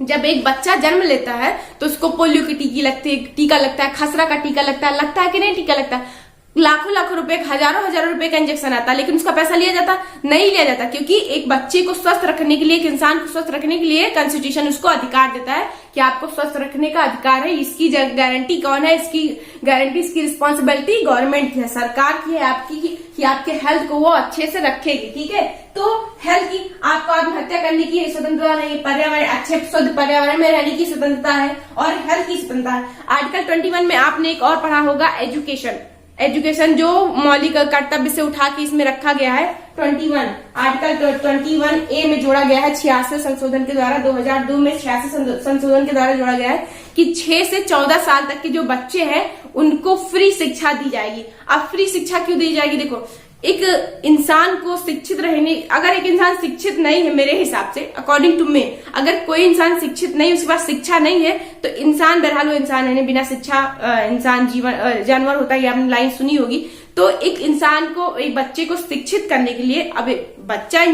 जब एक बच्चा जन्म लेता है तो उसको पोलियो की टीका लगता है, खसरा का टीका लगता है कि नहीं टीका लगता है, लाखों रुपए, हजारों रुपए का इंजेक्शन आता है, लेकिन उसका पैसा लिया जाता नहीं लिया जाता, क्योंकि एक बच्चे को स्वस्थ रखने के लिए, एक इंसान को स्वस्थ रखने के लिए कॉन्स्टिट्यूशन उसको अधिकार देता है कि आपको स्वस्थ रखने का अधिकार है। इसकी गारंटी कौन है? इसकी गारंटी, इसकी रिस्पॉन्सिबिलिटी गवर्नमेंट की है, सरकार की है, आपकी कि आपके हेल्थ को वो अच्छे से रखेगी। ठीक है, तो हेल्थ की, आपको आत्महत्या करने की स्वतंत्रता नहीं, पर्यावरण, अच्छे शुद्ध पर्यावरण में रहने की स्वतंत्रता है और हेल्थ की स्वतंत्रता है। आर्टिकल 21 में आपने एक और पढ़ा होगा, एजुकेशन जो मौलिक कर्तव्य से उठा के इसमें रखा गया है। 21 आर्टिकल 21A में जोड़ा गया है 86 संशोधन के द्वारा, 2002 में 86 संशोधन के द्वारा जोड़ा गया है कि 6 से 14 साल तक के जो बच्चे हैं उनको फ्री शिक्षा दी जाएगी। अब फ्री शिक्षा क्यों दी जाएगी? देखो, एक इंसान को शिक्षित रहने, अगर एक इंसान शिक्षित नहीं है, मेरे हिसाब से अकॉर्डिंग टू मी, अगर कोई इंसान शिक्षित नहीं, उसके पास शिक्षा नहीं है, तो इंसान बहरहाल वो इंसान है, बिना शिक्षा इंसान जानवर होता है, ये आपने लाइन सुनी होगी। तो एक इंसान को, एक बच्चे को शिक्षित करने के लिए, अब बच्चा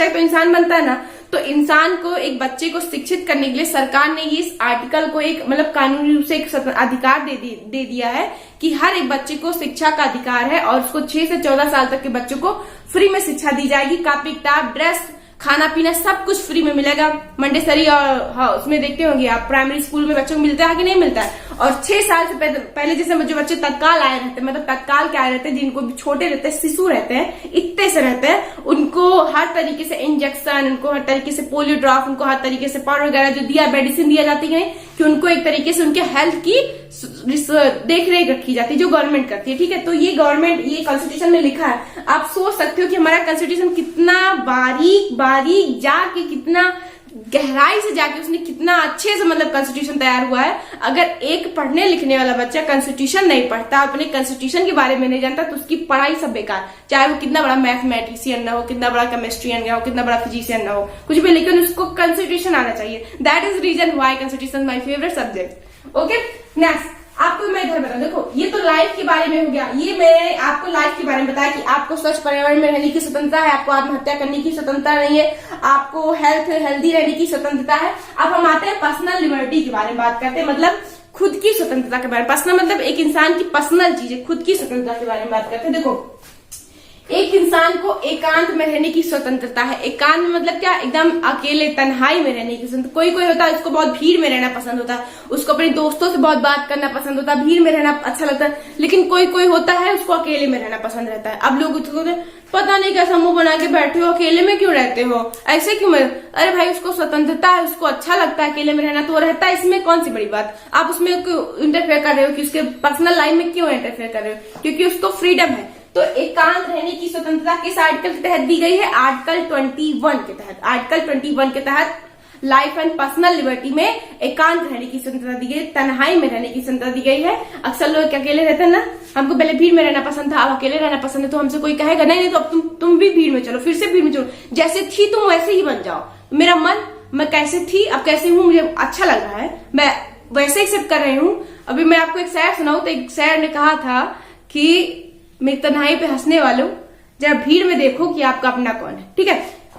तो इंसान बनता है ना, तो इंसान को, एक बच्चे को शिक्षित करने के लिए सरकार ने ये इस आर्टिकल को एक मतलब कानूनी रूप से एक अधिकार दे दिया है कि हर एक बच्चे को शिक्षा का अधिकार है और उसको 6 से 14 साल तक के बच्चों को फ्री में शिक्षा दी जाएगी। कॉपी किताब, ड्रेस, खाना पीना सब कुछ फ्री में मिलेगा। मंडेसरी और हाँ, उसमें देखते होंगे आप, प्राइमरी स्कूल में बच्चों को मिलता है कि नहीं मिलता है। और 6 साल से पहले जैसे जो बच्चे तत्काल आए रहते हैं, मतलब तत्काल क्या आए रहते हैं, जिनको छोटे रहते हैं, शिशु रहते हैं, इतने से रहते हैं, उनको हर तरीके से इंजेक्शन, उनको हर तरीके से पोलियो ड्रॉप, उनको हर तरीके से पाउडर वगैरह जो दिया, मेडिसिन दिया जाती है कि उनको एक तरीके से उनके हेल्थ की देख रेख रखी जाती है, जो गवर्नमेंट करती है। ठीक है, तो ये गवर्नमेंट, ये कॉन्स्टिट्यूशन में लिखा है। आप सोच सकते हो कि हमारा कॉन्स्टिट्यूशन कितना बारीक जाके, कितना गहराई से जाके उसने कितना अच्छे से मतलब कॉन्स्टिट्यूशन तैयार हुआ है। अगर एक पढ़ने लिखने वाला बच्चा कॉन्स्टिट्यूशन नहीं पढ़ता, अपने कॉन्स्टिट्यूशन के बारे में नहीं जानता, तो उसकी पढ़ाई सब बेकार, चाहे वो कितना बड़ा मैथमेटिशियन ना हो, कितना बड़ा केमिस्ट्रियन ना हो, कितना बड़ा फिजिशियन ना हो, कुछ भी, लेकिन उसको कॉन्स्टिट्यूशन आना चाहिए। That is reason why constitution my favourite subject. Okay, next आपको मैं इधर बता, देखो ये तो लाइफ के बारे में हो गया, ये मैंने आपको लाइफ के बारे में बताया कि आपको स्वच्छ पर्यावरण में रहने की स्वतंत्रता है, आपको आत्महत्या करने की स्वतंत्रता नहीं है, आपको हेल्दी रहने की स्वतंत्रता है। अब हम आते हैं पर्सनल लिबर्टी के बारे में बात करते हैं, मतलब खुद की स्वतंत्रता के बारे में। पर्सनल मतलब एक इंसान की पर्सनल चीज है, खुद की स्वतंत्रता के बारे में बात करते हैं। देखो, एक इंसान को एकांत में रहने की स्वतंत्रता है। एकांत में मतलब क्या, एकदम अकेले तन्हाई में रहने की स्वतंत्रता। कोई होता है उसको बहुत भीड़ में रहना पसंद होता है, उसको अपने दोस्तों से बहुत बात करना पसंद होता है, भीड़ में रहना अच्छा लगता है। लेकिन कोई होता है उसको अकेले में रहना पसंद रहता है। अब लोग पता नहीं कैसा मुंह बना के बैठे हो, अकेले में क्यों रहते हो, ऐसे क्यों? अरे भाई, उसको स्वतंत्रता है, उसको अच्छा लगता है अकेले में रहना, तो वो रहता है, इसमें कौन सी बड़ी बात। आप उसमें इंटरफेयर कर रहे हो कि उसके पर्सनल लाइफ में क्यों इंटरफेयर कर रहे हो? क्योंकि उसको फ्रीडम है। तो एकांत रहने की स्वतंत्रता किस आर्टिकल के तहत दी गई है? आर्टिकल 21 के तहत। आर्टिकल 21 के तहत लाइफ एंड पर्सनल लिबर्टी में एकांत रहने की स्वतंत्रता दी गई है, तन्हाई में रहने की स्वतंत्रता दी गई है। अक्सर लोग अकेले रहते हैं ना, हमको पहले भीड़ में रहना पसंद था, अब अकेले रहना पसंद है, तो हमसे कोई कहेगा नहीं तो अब तुम भी भीड़ में चलो, फिर से भीड़ में चलो, जैसे थी तुम वैसे ही बन जाओ। मेरा मन, मैं कैसे थी अब कैसे हूँ, मुझे अच्छा लग रहा है, मैं वैसे एक्सेप्ट कर रही हूँ। अभी मैं आपको एक शायर सुनाऊं, तो एक शायर ने कहा था कि मेरी तन्हाई पे हंसने वालों, जरा भीड़ में देखो कि आपका अपना कौन है। ठीक है,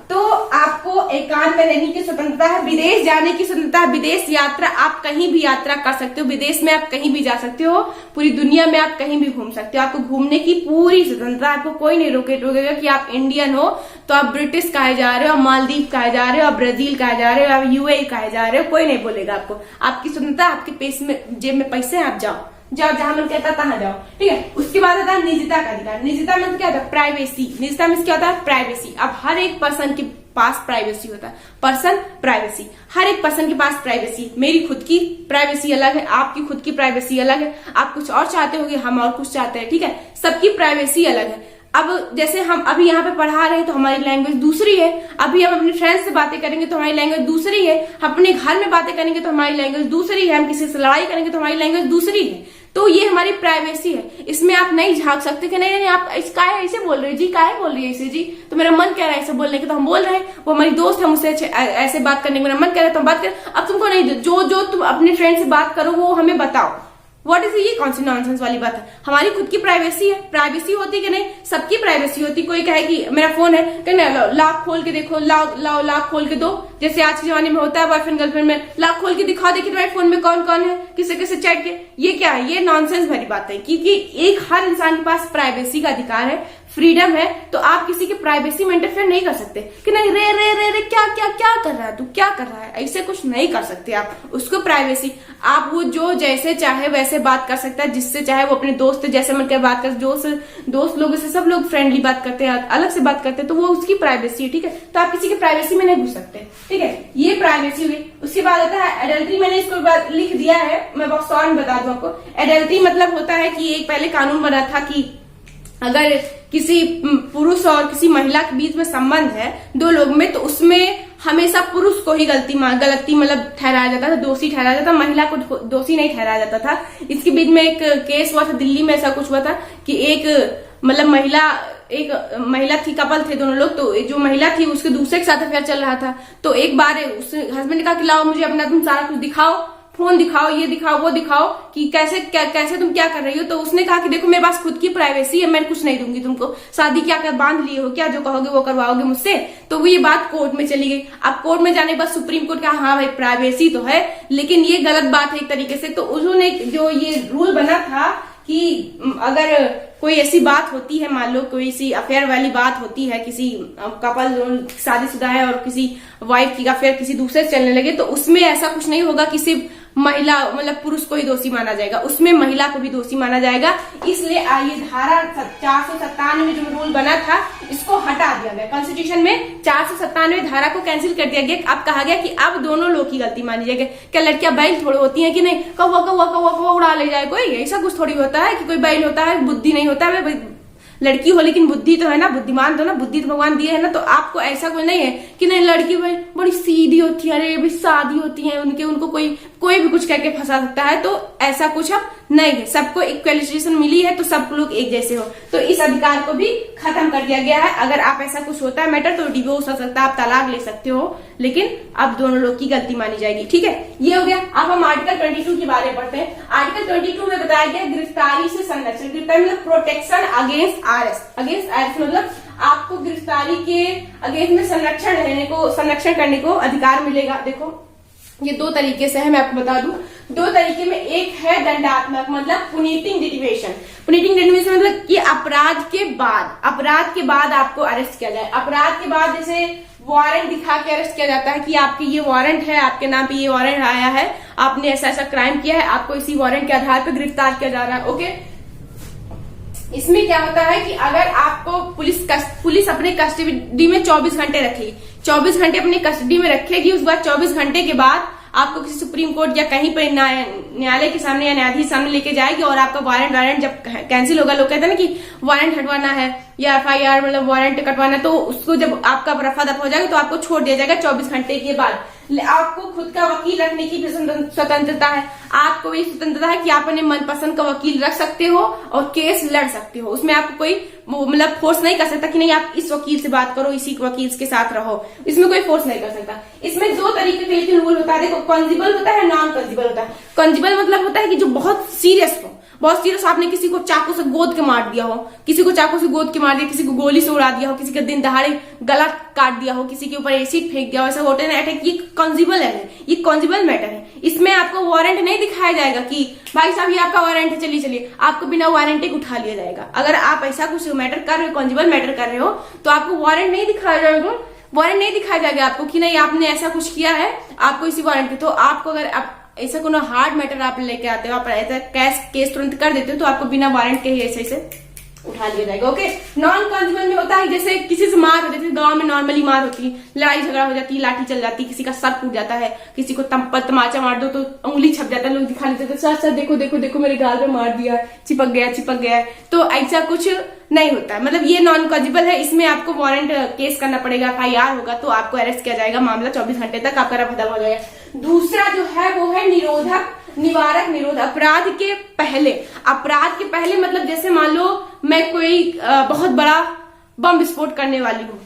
तो आपको एकांत में रहने की स्वतंत्रता है, विदेश जाने की स्वतंत्रता है, विदेश यात्रा, आप कहीं भी यात्रा कर सकते हो, विदेश में आप कहीं भी जा सकते हो, पूरी दुनिया में आप कहीं भी घूम सकते हो, आपको घूमने की पूरी स्वतंत्रता। आपको कोई नहीं रोकेगा कि आप इंडियन हो तो आप ब्रिटिश कहे जा रहे हो, आप मालदीव कहे जा रहे हो, आप ब्राजील कहे जा रहे हो, आप यूएई कहे जा रहे हो, कोई नहीं बोलेगा आपको। आपकी स्वतंत्रता, आपके पेश में, जेब में पैसे हैं, आप जाओ जहां मन कहता है तहां जाओ। ठीक है, उसके बाद आता है निजता का अधिकार। निजता में क्या होता है? प्राइवेसी। निजता में क्या होता है? प्राइवेसी। अब हर एक पर्सन के पास प्राइवेसी होता है, पर्सन प्राइवेसी, हर एक पर्सन के पास प्राइवेसी। मेरी खुद की प्राइवेसी अलग है, आपकी खुद की प्राइवेसी अलग है, आप कुछ और चाहते होगे, हम और कुछ चाहते हैं। ठीक है, सबकी प्राइवेसी अलग है। अब जैसे हम अभी यहाँ पे पढ़ा रहे हैं तो हमारी लैंग्वेज दूसरी है, अभी हम अपने फ्रेंड्स से बातें करेंगे तो हमारी लैंग्वेज दूसरी है, हम अपने घर में बातें करेंगे तो हमारी लैंग्वेज दूसरी है, हम किसी से लड़ाई करेंगे तो हमारी लैंग्वेज दूसरी है। तो ये हमारी प्राइवेसी है, इसमें आप नहीं झांक सकते कि नहीं आप काहे ऐसे बोल रहे हो जी, काहे बोल रही है ऐसे जी, तो मेरा मन कह रहा है ऐसे बोलने के, तो हम बोल रहे हैं। वो हमारी दोस्त है, मुझसे ऐसे बात करने का मेरा मन कह रहा है तो हम बात करें। अब तुमको नहीं, जो तुम अपने फ्रेंड से बात करो वो हमें बताओ। व्हाट इज ये कौन सी नॉनसेंस वाली बात है? हमारी खुद की प्राइवेसी है, प्राइवेसी होती कि नहीं? सबकी प्राइवेसी होती। कोई कहे कि मेरा फोन है, कहना लाख खोल के देखो, लाओ लाख खोल के दो, जैसे आज के जमाने में होता है बॉयफ्रेंड गर्लफ्रेंड में, लाख खोल के दिखाओ, देखिए तुम्हारे फोन में कौन कौन है, किसे किसे चैट के। ये क्या है? ये नॉनसेंस भरी बात है, क्योंकि एक हर इंसान के पास प्राइवेसी का अधिकार है, फ्रीडम है, तो आप किसी की प्राइवेसी में इंटरफेयर नहीं कर सकते कि नहीं रे रे रे रे क्या क्या क्या कर रहा है तू, क्या कर रहा है, ऐसे कुछ नहीं कर सकते आप। उसको प्राइवेसी, आप वो जो जैसे चाहे वैसे बात कर सकता है, जिससे चाहे वो अपने दोस्त जैसे मन कर बात कर, दोस्त लोगों से सब लोग फ्रेंडली बात करते हैं, अलग से बात करते हैं, तो वो उसकी प्राइवेसी है। ठीक है, तो आप किसी की प्राइवेसी में नहीं घुस सकते। ठीक है, ये प्राइवेसी हुई। उसके बाद आता है एडल्ट्री। मैंने इसको लिख दिया है, मैं बहुत शॉर्ट में बता दूं आपको। एडल्ट्री मतलब होता है कि एक पहले कानून बना था कि अगर किसी पुरुष और किसी महिला के बीच में संबंध है दो लोग में, तो उसमें हमेशा पुरुष को ही गलती मतलब ठहराया जाता था, दोषी ठहराया जाता था, महिला को दोषी नहीं ठहराया जाता था। इसके बीच में एक केस हुआ था, दिल्ली में ऐसा कुछ हुआ था कि एक मतलब महिला एक महिला थी, कपल थे दोनों लोग, तो जो महिला थी उसके दूसरे के साथ अफेयर चल रहा था। तो एक बार उस हस्बैंड ने कहा कि लाओ मुझे अपना तुम सारा कुछ दिखाओ, फोन दिखाओ, ये दिखाओ वो दिखाओ कि कैसे तुम क्या कर रही हो। तो उसने कहा कि देखो मेरे पास खुद की प्राइवेसी है, मैं कुछ नहीं दूंगी तुमको, शादी क्या कर बांध लिए हो क्या, जो कहोगे वो करवाओगे मुझसे। तो वो ये बात कोर्ट में चली गई। अब कोर्ट में जाने के बाद सुप्रीम कोर्ट कहा हाँ भाई प्राइवेसी तो है, लेकिन ये गलत बात है एक तरीके से। तो उन्होंने जो ये रूल बना था कि अगर कोई ऐसी बात होती है, मान लो कोई सी अफेयर वाली बात होती है, किसी कपल शादीशुदा है और किसी वाइफ की अफेयर किसी दूसरे से चलने लगे, तो उसमें ऐसा कुछ नहीं होगा कि सिर्फ महिला मतलब पुरुष को ही दोषी माना जाएगा, उसमें महिला को भी दोषी माना जाएगा। इसलिए ये धारा 497 जो रूल बना था इसको हटा दिया गया। कॉन्स्टिट्यूशन में 497 धारा को कैंसिल कर दिया गया। अब कहा गया कि अब दोनों लोग की गलती मानी जाएगी। क्या लड़कियां बैल थोड़ी होती हैं कि नहीं, कौवा कौवा कौवा कौवा उड़ा ले जाए कोई, ऐसा कुछ थोड़ी होता है कि कोई बैल होता है बुद्धि नहीं होता है। लड़की हो लेकिन बुद्धि तो है ना, बुद्धिमान तो ना, बुद्धि तो भगवान दिए है ना। तो आपको ऐसा कोई नहीं है कि नहीं लड़की भाई बड़ी सीधी होती है, अरे शादी होती है उनको कोई भी कुछ कह के फंसा सकता है। तो ऐसा कुछ अब नहीं है, सबको इक्वलिटेशन मिली है तो सब लोग एक जैसे हो। तो इस अधिकार को भी खत्म कर दिया गया है। अगर आप ऐसा कुछ होता है मैटर तो डिवोर्स हो सकता है, आप तलाक ले सकते हो, लेकिन अब दोनों लोग की गलती मानी जाएगी। ठीक है, ये हो गया। अब हम आर्टिकल 22 के बारे में पढ़ते हैं। आर्टिकल 22 में बताया गया गिरफ्तारी से संरक्षण, गिरफ्तारी मतलब protection against arrest. Against arrest मतलब आपको गिरफ्तारी के अगेंस्ट में संरक्षण करने को अधिकार मिलेगा। देखो ये दो तरीके से है, मैं आपको बता दूं। दो तरीके में, एक है दंडात्मक मतलब पुनीटिंग डिटिवेशन। पुनीटिंग डिटिवेशन मतलब कि अपराध के बाद आपको अरेस्ट किया जाए। अपराध के बाद जैसे वारंट दिखा के अरेस्ट किया जाता है कि आपके ये वारंट है, आपके नाम पे ये वारंट आया है, आपने ऐसा ऐसा क्राइम किया है, आपको इसी वारंट के आधार पर गिरफ्तार किया जा रहा है। ओके, इसमें क्या होता है कि अगर आपको पुलिस अपने कस्टडी में 24 घंटे रखेगी, 24 घंटे अपनी कस्टडी में रखेगी, उसके बाद 24 घंटे के बाद आपको किसी सुप्रीम कोर्ट या कहीं पर न्यायालय के सामने या न्यायाधीश सामने लेके जाएगी और आपका वारंट जब कैंसिल होगा, लोग कहते हैं ना कि वारंट हटवाना है या FIR मतलब वारंट कटवाना, तो उसको जब आपका रफा दफा हो जाएगा तो आपको छोड़ दिया जाएगा 24 घंटे के बाद। आपको खुद का वकील रखने की भी स्वतंत्रता है। आपको भी स्वतंत्रता है कि आप अपने मनपसंद का वकील रख सकते हो और केस लड़ सकते हो। उसमें आपको कोई मतलब फोर्स नहीं कर सकता कि नहीं आप इस वकील से बात करो, इसी वकील के साथ रहो, इसमें कोई फोर्स नहीं कर सकता। इसमें दो तरीके के लेकिन रूल होता है। देखो, कॉन्जिबल होता है, नॉन कॉन्जिबल होता है। कॉन्जिबल मतलब होता है कि जो बहुत सीरियस हो, बहुत सीरियस, आपने किसी को चाकू से गोद के मार दिया हो, किसी को चाकू से गोद के मार दिया, किसी को गोली से उड़ा दिया हो, किसी का दिन दहाड़े गला काट दिया हो, किसी के ऊपर एसिड फेंक दिया हो, ऐसा होता है अटैक, ये कॉन्जिबल है, ये कॉन्जिबल मैटर है। इसमें आपको वारंट नहीं दिखाया जाएगा कि भाई साहब ये आपका वारंट है, चलिए, आपको बिना वारंट के उठा लिया जाएगा। अगर आप ऐसा कुछ मैटर कर रहे हो, कॉन्जिबल मैटर कर रहे हो, तो आपको वारंट नहीं दिखाया जाएगा। वारंट नहीं दिखाया जाएगा आपको कि नहीं आपने ऐसा कुछ किया है, आपको इसी वारंट पे। तो आपको अगर ऐसा कोनो हार्ड मैटर आप लेके आते हो, आप ऐसा केस तुरंत कर देते हो, तो आपको बिना वारंट के ही ऐसे उठा लिया जाएगा। ओके, नॉन कॉन्जिबल में होता है जैसे किसी से मार हो जाती है, गांव में नॉर्मली मार होती है, लड़ाई झगड़ा हो जाती है, लाठी चल जाती है, किसी का सर फूट जाता है, किसी को तमाचा मार दो तो उंगली छप जाता है, लोग दिखा लेते हैं सर देखो मेरे गाल पे मार दिया, चिपक गया। तो ऐसा कुछ नहीं होता, मतलब ये नॉन कॉन्जिबल है। इसमें आपको वारंट केस करना पड़ेगा, FIR होगा तो आपको अरेस्ट किया जाएगा, मामला 24 घंटे तक आपका रफा दफा हो जाएगा। दूसरा जो है वो है निवारक निरोध। अपराध के पहले मतलब जैसे मान लो मैं कोई बहुत बड़ा बम विस्फोट करने वाली हूँ,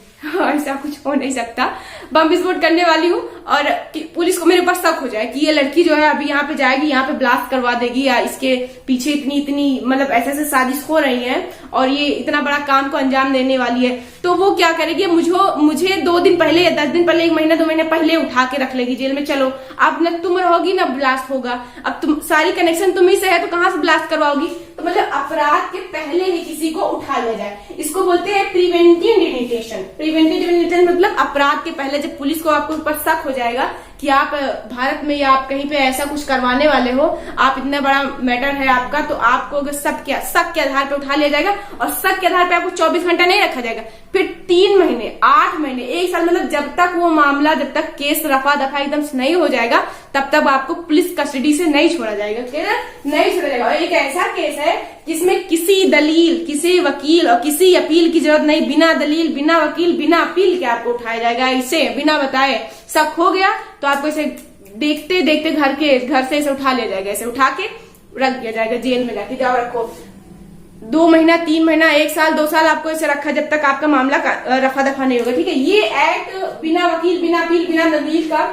ऐसा कुछ हो नहीं सकता, बम विस्फोट करने वाली हूँ और पुलिस को मेरे ऊपर शक हो जाए कि ये लड़की जो है अभी यहाँ पे जाएगी, यहाँ पे ब्लास्ट करवा देगी, या इसके पीछे इतनी मतलब ऐसे साजिश हो रही है और ये इतना बड़ा काम को अंजाम देने वाली है, तो वो क्या करेगी, मुझे 2 दिन पहले या 10 दिन पहले, 1 महीना 2 महीने पहले उठा के रख लेगी जेल में। चलो अब न तुम रहोगी ना ब्लास्ट होगा, अब तुम सारी कनेक्शन तुम ही से है तो कहाँ से ब्लास्ट करवाओगी। तो मतलब अपराध के पहले ही किसी को उठा लिया जाए, इसको बोलते हैं प्रिवेंटिव डिटेंशन। प्रिवेंटिव डिटेंशन मतलब अपराध के पहले जब पुलिस को आपको ऊपर शक हो जाएगा कि आप भारत में या आप कहीं पे ऐसा कुछ करवाने वाले हो, आप इतना बड़ा मैटर है आपका, तो आपको शक के आधार पे उठा लिया जाएगा और शक के आधार पे आपको 24 घंटा नहीं रखा जाएगा, फिर 3 महीने, 8 महीने, 1 साल, मतलब जब तक वो मामला, जब तक केस रफा दफा एकदम से नहीं हो जाएगा तब तक आपको पुलिस कस्टडी से नहीं छोड़ा जाएगा, नहीं छोड़ा जाएगा। और एक ऐसा केस है जिसमें किसी दलील, किसी वकील और किसी अपील की जरूरत नहीं, बिना दलील, बिना वकील, बिना अपील के आपको उठाया जाएगा, इसे बिना बताए। शक हो गया तो आपको इसे देखते देखते घर से इसे उठा लिया जाएगा, इसे उठा के रख दिया जाएगा जेल में, जाके जाओ रखो। 2 महीना, 3 महीना, 1 साल, 2 साल आपको ऐसे रखा जब तक आपका मामला रफा दफा नहीं होगा। ठीक है, ये एक्ट बिना वकील, बिना अपील, बिना दलील का,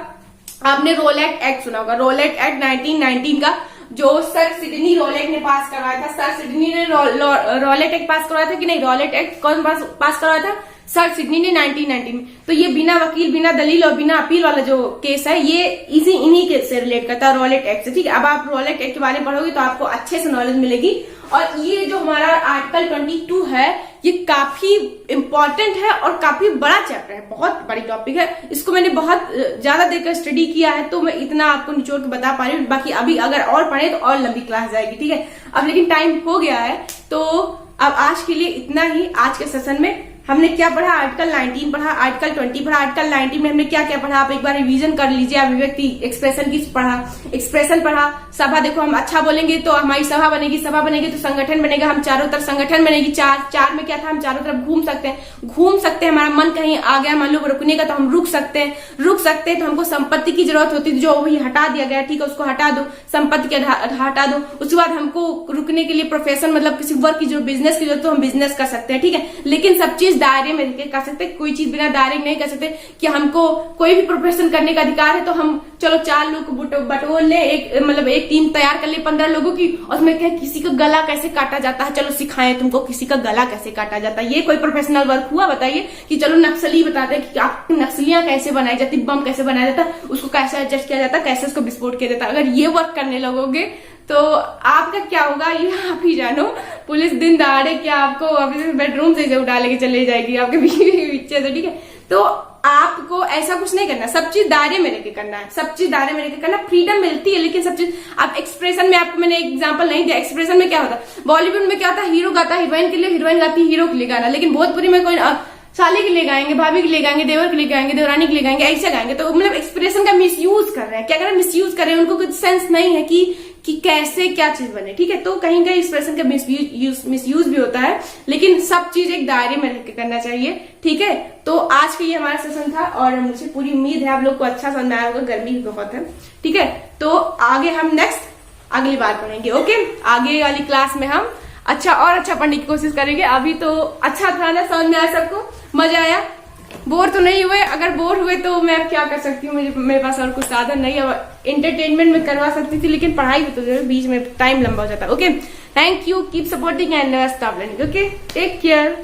आपने रोलेट एक्ट सुना होगा, रोलेट एक्ट 1919 का, जो सर सिडनी रोलेट ने पास करवाया था। सर सिडनी ने रोलेट एक्ट पास करवाया था कि नहीं? रोलेट एक्ट कौन पास करवाया था? सर सिडनी ने 1919 में। तो ये बिना वकील, बिना दलील और बिना अपील वाला जो केस है, ये इन्हीं के से रिलेट करता है, रोलेट एक्ट से। ठीक है, अब आप रोलेट एक्ट के बारे में पढ़ोगे तो आपको अच्छे से नॉलेज मिलेगी। और ये जो हमारा आर्टिकल 22 है, ये काफी इंपॉर्टेंट है और काफी बड़ा चैप्टर है, बहुत बड़ी टॉपिक है। इसको मैंने बहुत ज्यादा देखकर स्टडी किया है, तो मैं इतना आपको निचोड़ के बता पा रही हूँ। बाकी अभी अगर और पढ़े तो और लंबी क्लास जाएगी। ठीक है, अब लेकिन टाइम हो गया है, तो अब आज के लिए इतना ही। आज के सेशन में हमने क्या पढ़ा? आर्टिकल 19 पढ़ा, आर्टिकल 20 पढ़ा। आर्टिकल 19 में हमने क्या क्या पढ़ा, आप एक बार रिवीजन कर लीजिए। अभिव्यक्ति, एक्सप्रेशन की पढ़ा, एक्सप्रेशन पढ़ा। सभा, देखो हम अच्छा बोलेंगे तो हमारी सभा बनेगी, सभा बनेगी तो संगठन बनेगा, हम चारों तरफ संगठन बनेगी। चार में क्या था? हम चारों तरफ घूम सकते हैं, हमारा मन कहीं आ गया मान लो रुकने का, तो हम रुक सकते हैं। तो हमको संपत्ति की जरूरत होती थी, जो वही हटा दिया गया। ठीक है, उसको हटा दो, संपत्ति के हटा दो। उसके बाद हमको रुकने के लिए प्रोफेशन, मतलब किसी वर्क की जो बिजनेस की जरूरत, तो हम बिजनेस कर सकते हैं। ठीक है, लेकिन सब चीज दायरे में रहकर कर सकते, कोई चीज बिना दायरे में नहीं कर सकते। कि हमको कोई भी प्रोफेशन करने का अधिकार है, तो हम चलो 4 लोग बटोर ले, एक टीम तैयार कर ले 15 लोगों की, और उसमें क्या, किसी का गला कैसे काटा जाता है, चलो सिखाएं तुमको किसी का गला कैसे काटा जाता है। ये कोई प्रोफेशनल वर्क हुआ? बताइए। कि चलो नक्सली बताते हैं कि आप नक्सलियां कैसे बनाई जाती, बम कैसे बनाया जाता, उसको कैसे एडजस्ट किया जाता, कैसे उसको विस्फोट किया जाता। अगर ये वर्क करने लगोगे तो आपका क्या होगा ये आप ही जानो। पुलिस दिन दहाड़े क्या आपको अभी बेडरूम से उठा लेके चले जाएगी आपके पीछे से। ठीक है, तो आपको ऐसा कुछ नहीं करना, सब चीज दायरे में लेके करना है, सब चीज दायरे में लेके करना। फ्रीडम मिलती है, लेकिन सब चीज आप एक्सप्रेशन में, आपको मैंने एग्जांपल नहीं दिया। एक्सप्रेशन में क्या होता है? बॉलीवुड में क्या होता है? हीरो गाता है हीरोइन के लिए, हीरोइन गाती है हीरो के लिए गाना। लेकिन भोजपुरी में कोई साली के लिए गाएंगे, भाभी के लिए गाएंगे, देवर के लिए गाएंगे, देवरानी के लिए गाएंगे, ऐसे गाएंगे। तो मतलब एक्सप्रेशन का मिसयूज कर रहे हैं। क्या कर रहे हैं? मिसयूज कर रहे हैं। उनको कुछ सेंस नहीं है कि कैसे क्या चीज बने। ठीक है, तो कहीं कहीं एक्सप्रेशन का मिसयूज भी होता है, लेकिन सब चीज एक दायरे में रहकर करना चाहिए। ठीक है, तो आज का ये हमारा सेशन था, और मुझे पूरी उम्मीद है आप लोग को अच्छा समझ में आया होगा। गर्मी भी बहुत है। ठीक है, तो आगे हम नेक्स्ट अगली बार पढ़ेंगे। ओके, आगे वाली क्लास में हम अच्छा पढ़ने की कोशिश करेंगे। अभी तो अच्छा था ना, समझ में आया सबको, मजा आया, बोर तो नहीं हुए? अगर बोर हुए तो मैं अब क्या कर सकती हूँ, मेरे पास और कुछ साधन नहीं है। एंटरटेनमेंट में करवा सकती थी, लेकिन पढ़ाई भी तो बीच में टाइम लंबा हो जाता है। Okay, thank you, keep supporting and never stop learning. Okay, take care.